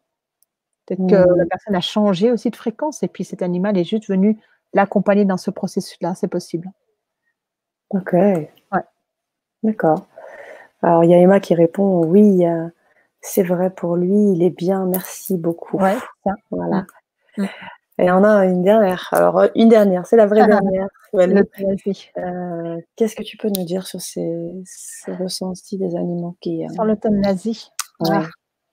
Peut-être que la Mmh. personne a changé aussi de fréquence et puis cet animal est juste venu l'accompagner dans ce processus-là, c'est possible. OK, Ouais. d'accord. Alors il y a Emma qui répond: «Oui, c'est vrai pour lui, il est bien, merci beaucoup». Ouais, c'est ça. Mmh. Voilà. Mmh. Et on a une dernière. Alors, une dernière, c'est la vraie dernière, Walou. L'euthanasie. Qu'est-ce que tu peux nous dire sur ces ressentis des animaux qui, Sur l'euthanasie, ah, ouais.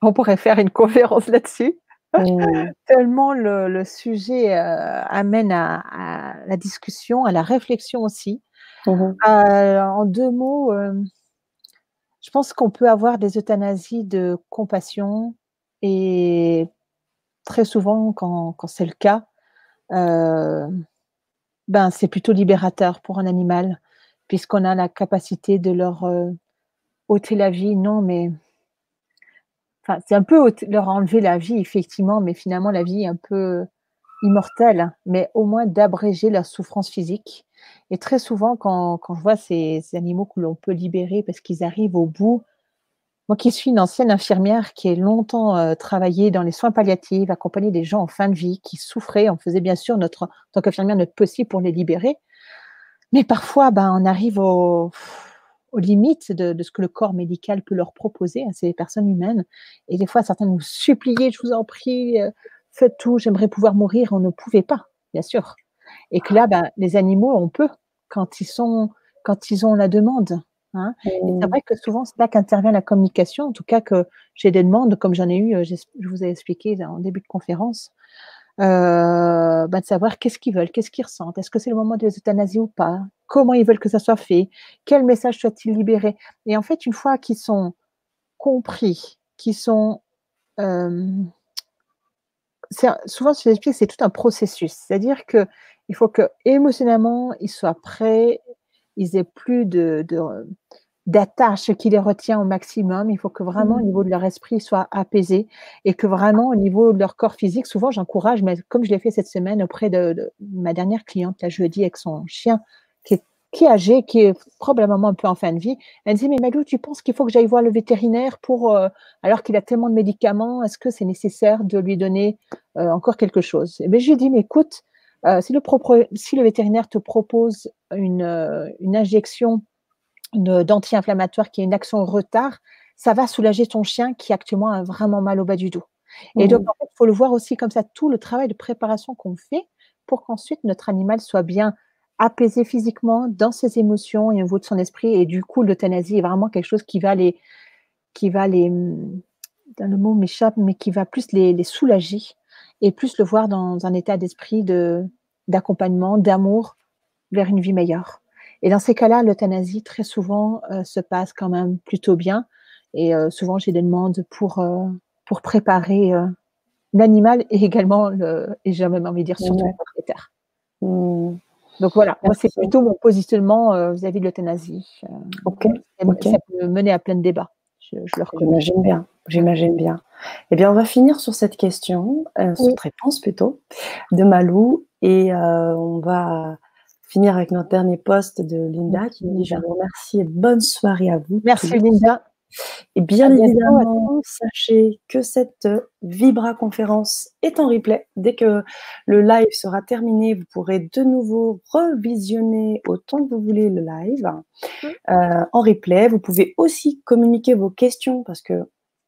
on pourrait faire une conférence là-dessus. Mmh. Tellement le sujet, amène à la discussion, à la réflexion aussi. Mmh mh. En 2 mots, je pense qu'on peut avoir des euthanasies de compassion et très souvent quand c'est le cas, heu, ben, c'est plutôt libérateur pour un animal puisqu'on a la capacité de leur, ôter la vie. Non, mais enfin, c'est un peu leur enlever la vie effectivement, mais finalement la vie est un peu immortels, mais au moins d'abréger leur souffrance physique et très souvent quand je vois ces animaux que l'on peut libérer parce qu'ils arrivent au bout, moi qui suis une ancienne infirmière qui ai longtemps, travaillé dans les soins palliatifs, accompagné des gens en fin de vie qui souffraient, on faisait bien sûr en tant qu'infirmière notre possible pour les libérer, mais parfois, ben, on arrive aux limites de ce que le corps médical peut leur proposer à ces personnes humaines et des fois certains nous suppliaient: «Je vous en prie, faites tout, j'aimerais pouvoir mourir». On ne pouvait pas, bien sûr et que là, ben, les animaux, on peut quand ils ont la demande, hein et c'est Mmh. vrai que souvent, c'est là qu'intervient la communication, en tout cas que j'ai des demandes comme j'en ai eu, je vous ai expliqué en début de conférence, bah, de savoir qu'est-ce qu'ils veulent, qu'est-ce qu'ils ressentent, est-ce que c'est le moment de l'euthanasie ou pas? Comment ils veulent que ça soit fait? Quel message souhaitent-ils libérer? Et en fait, une fois qu'ils sont compris, qu'ils sont, hem, souvent je l'explique, c'est tout un processus. C'est-à-dire qu'il faut qu'émotionnellement, ils soient prêts, ils aient plus d'attache qui les retient au maximum. Il faut que vraiment au Mmh. niveau de leur esprit, ils soient apaisés et que vraiment au niveau de leur corps physique, souvent j'encourage, mais comme je l'ai fait cette semaine auprès de ma dernière cliente, là, jeudi, avec son chien qui est qui est âgé, qui est probablement un peu en fin de vie. Elle me dit: «Mais Malou, tu penses qu'il faut que j'aille voir le vétérinaire pour, alors qu'il a tellement de médicaments, est-ce que c'est nécessaire de lui donner, encore quelque chose?» Et beh, je lui ai dit: «Mais écoute, si le vétérinaire te propose une injection d'anti-inflammatoire qui a une action au retard, ça va soulager ton chien qui actuellement a vraiment mal au bas du dos. Et donc Mmh. en fait, il faut le voir aussi comme ça, tout le travail de préparation qu'on fait pour qu'ensuite notre animal soit bien apaisé physiquement, dans ses émotions et au niveau de son esprit et du coup, l'euthanasie est vraiment quelque chose qui va les, le mot m'échappe, mais qui va plus les soulager et plus le voir dans un état d'esprit d'accompagnement, d'amour vers une vie meilleure. Et dans ces cas-là, l'euthanasie, très souvent, se passe quand même plutôt bien et souvent j'ai des demandes pour préparer, l'animal et également et j'ai même envie de dire surtout le Ouais. propriétaire. Mmh. Donc voilà, moi c'est Merci. plutôt mon positionnement, vis-à-vis de l'euthanasie. OK, OK. Ça peut mener à plein de débats, je le reconnais. J'imagine bien, Mmh. j'imagine bien. Eh bien, on va finir sur cette question, Oui, cette réponse plutôt, de Malou et on va finir avec notre dernier post de Linda merci qui nous dit: «Je Linda. vous remercie et bonne soirée à vous Merci tous». Linda, Et à bien bientôt à évidemment, tous. sachez que cette Vibra conférence est en replay. Dès que le live sera terminé, vous pourrez de nouveau revisionner autant que vous voulez le live Mmh. en replay. Vous pouvez aussi communiquer vos questions parce que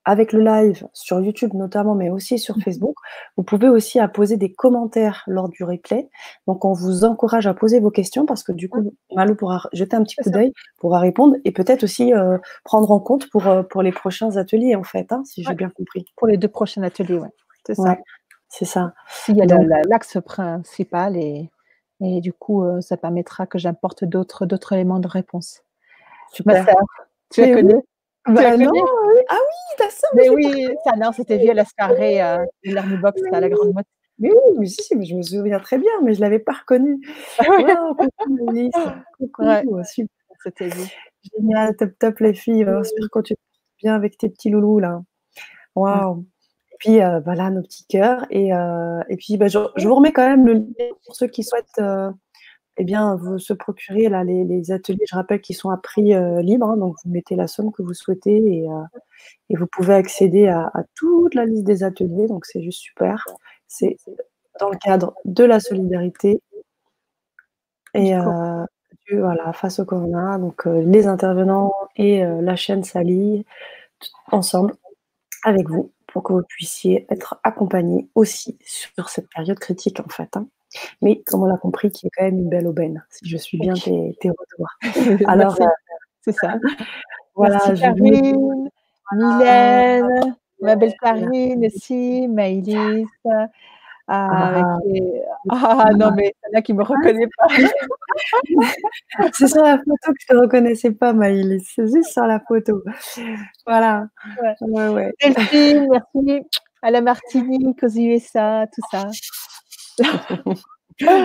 avec le live sur YouTube notamment, mais aussi sur Facebook, vous pouvez aussi poser des commentaires lors du replay. Donc, on vous encourage à poser vos questions parce que du Mmh. coup, Malou pourra jeter un petit C'est coup ça, d'œil, pourra répondre et peut-être aussi prendre en compte pour les prochains ateliers, en fait, hein, si j'ai ouais, bien compris. pour les 2 prochains ateliers, ouais, c'est ça. Ouais. c'est ça. S'il y a Donc l'axe principal et du coup, ça permettra que j'apporte d'autres éléments de réponse. Ma super. sœur, tu la Mais oui, connais? Tu la bah, non, connais? oui. Ah oui, ta sœur, mais Mais je l'ai pas oui, ça non, c'était via la soirée, de l'Hermie-Box à la Grande Motte. mais oui, mais si, si, mais je me souviens très bien, mais je l'avais pas reconnue. Waouh, coucou Maëlys, coucou, Ouais, super, on s'était vu. génial, top, top les filles, j'espère que tu te portes bien avec tes petits loulous là. Ouais. Waouh. Et puis, voilà nos petits cœurs et puis, bah, je vous remets quand même le lien pour ceux qui souhaitent, eh bien, vous se procurer là les ateliers. Je rappelle qu'ils sont à prix, libre, hein, donc vous mettez la somme que vous souhaitez et vous pouvez accéder à toute la liste des ateliers, donc c'est juste super. C'est dans le cadre de la solidarité et voilà, face au corona, donc les intervenants et la chaîne s'allient ensemble avec vous pour que vous puissiez être accompagnés aussi sur cette période critique, en fait, hein. Mais comme on l'a compris, qui est quand même une belle aubaine, si je suis bien Oui. tes retours. Alors, Merci, c'est ça. voilà, Merci je vous mets Karine, voilà, Mylène, ma belle Karine merci. aussi, Maëlys, avec Ah, les non, mais il y en a qui me reconnaissent pas. c'est sur la photo que je te reconnaissais pas, Maïlis, c'est juste sur la photo. Voilà, Ouais. ouais, ouais. Delphine, merci. À la Martinique, aux USA, tout ça.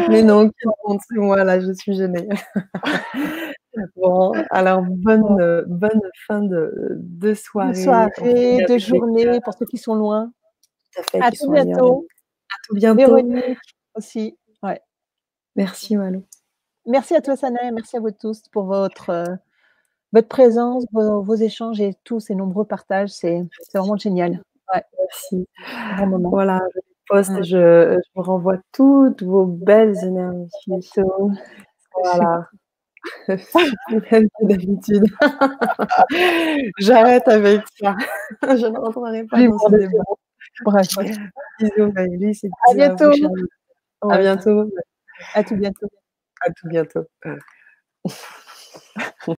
Mais non, quelle honte, c'est moi là, je suis gênée. Bon, alors bonne fin de De soirée. On soirée, finit de avec les cœurs, journée pour ceux qui sont loin. tout à fait, À qui tout sont ailleurs. bientôt. À tout bientôt. Véronique aussi. Ouais. Merci Malou. Merci à toi, Sana, et merci à vous tous pour votre présence, vos échanges et tous ces nombreux partages. C'est vraiment génial. Ouais, Merci. grand moment. Voilà, je poste Mmh. et je vous renvoie toutes vos belles énergies. Bientôt. Voilà. Plus belle que d'habitude. J'arrête avec ça. Je ne rentrerai pas dans ce débat. Bref, ouais. Bisous Maëlys et À bisous à vous bientôt. chers. À Ouais, bientôt. à tout bientôt. À tout bientôt.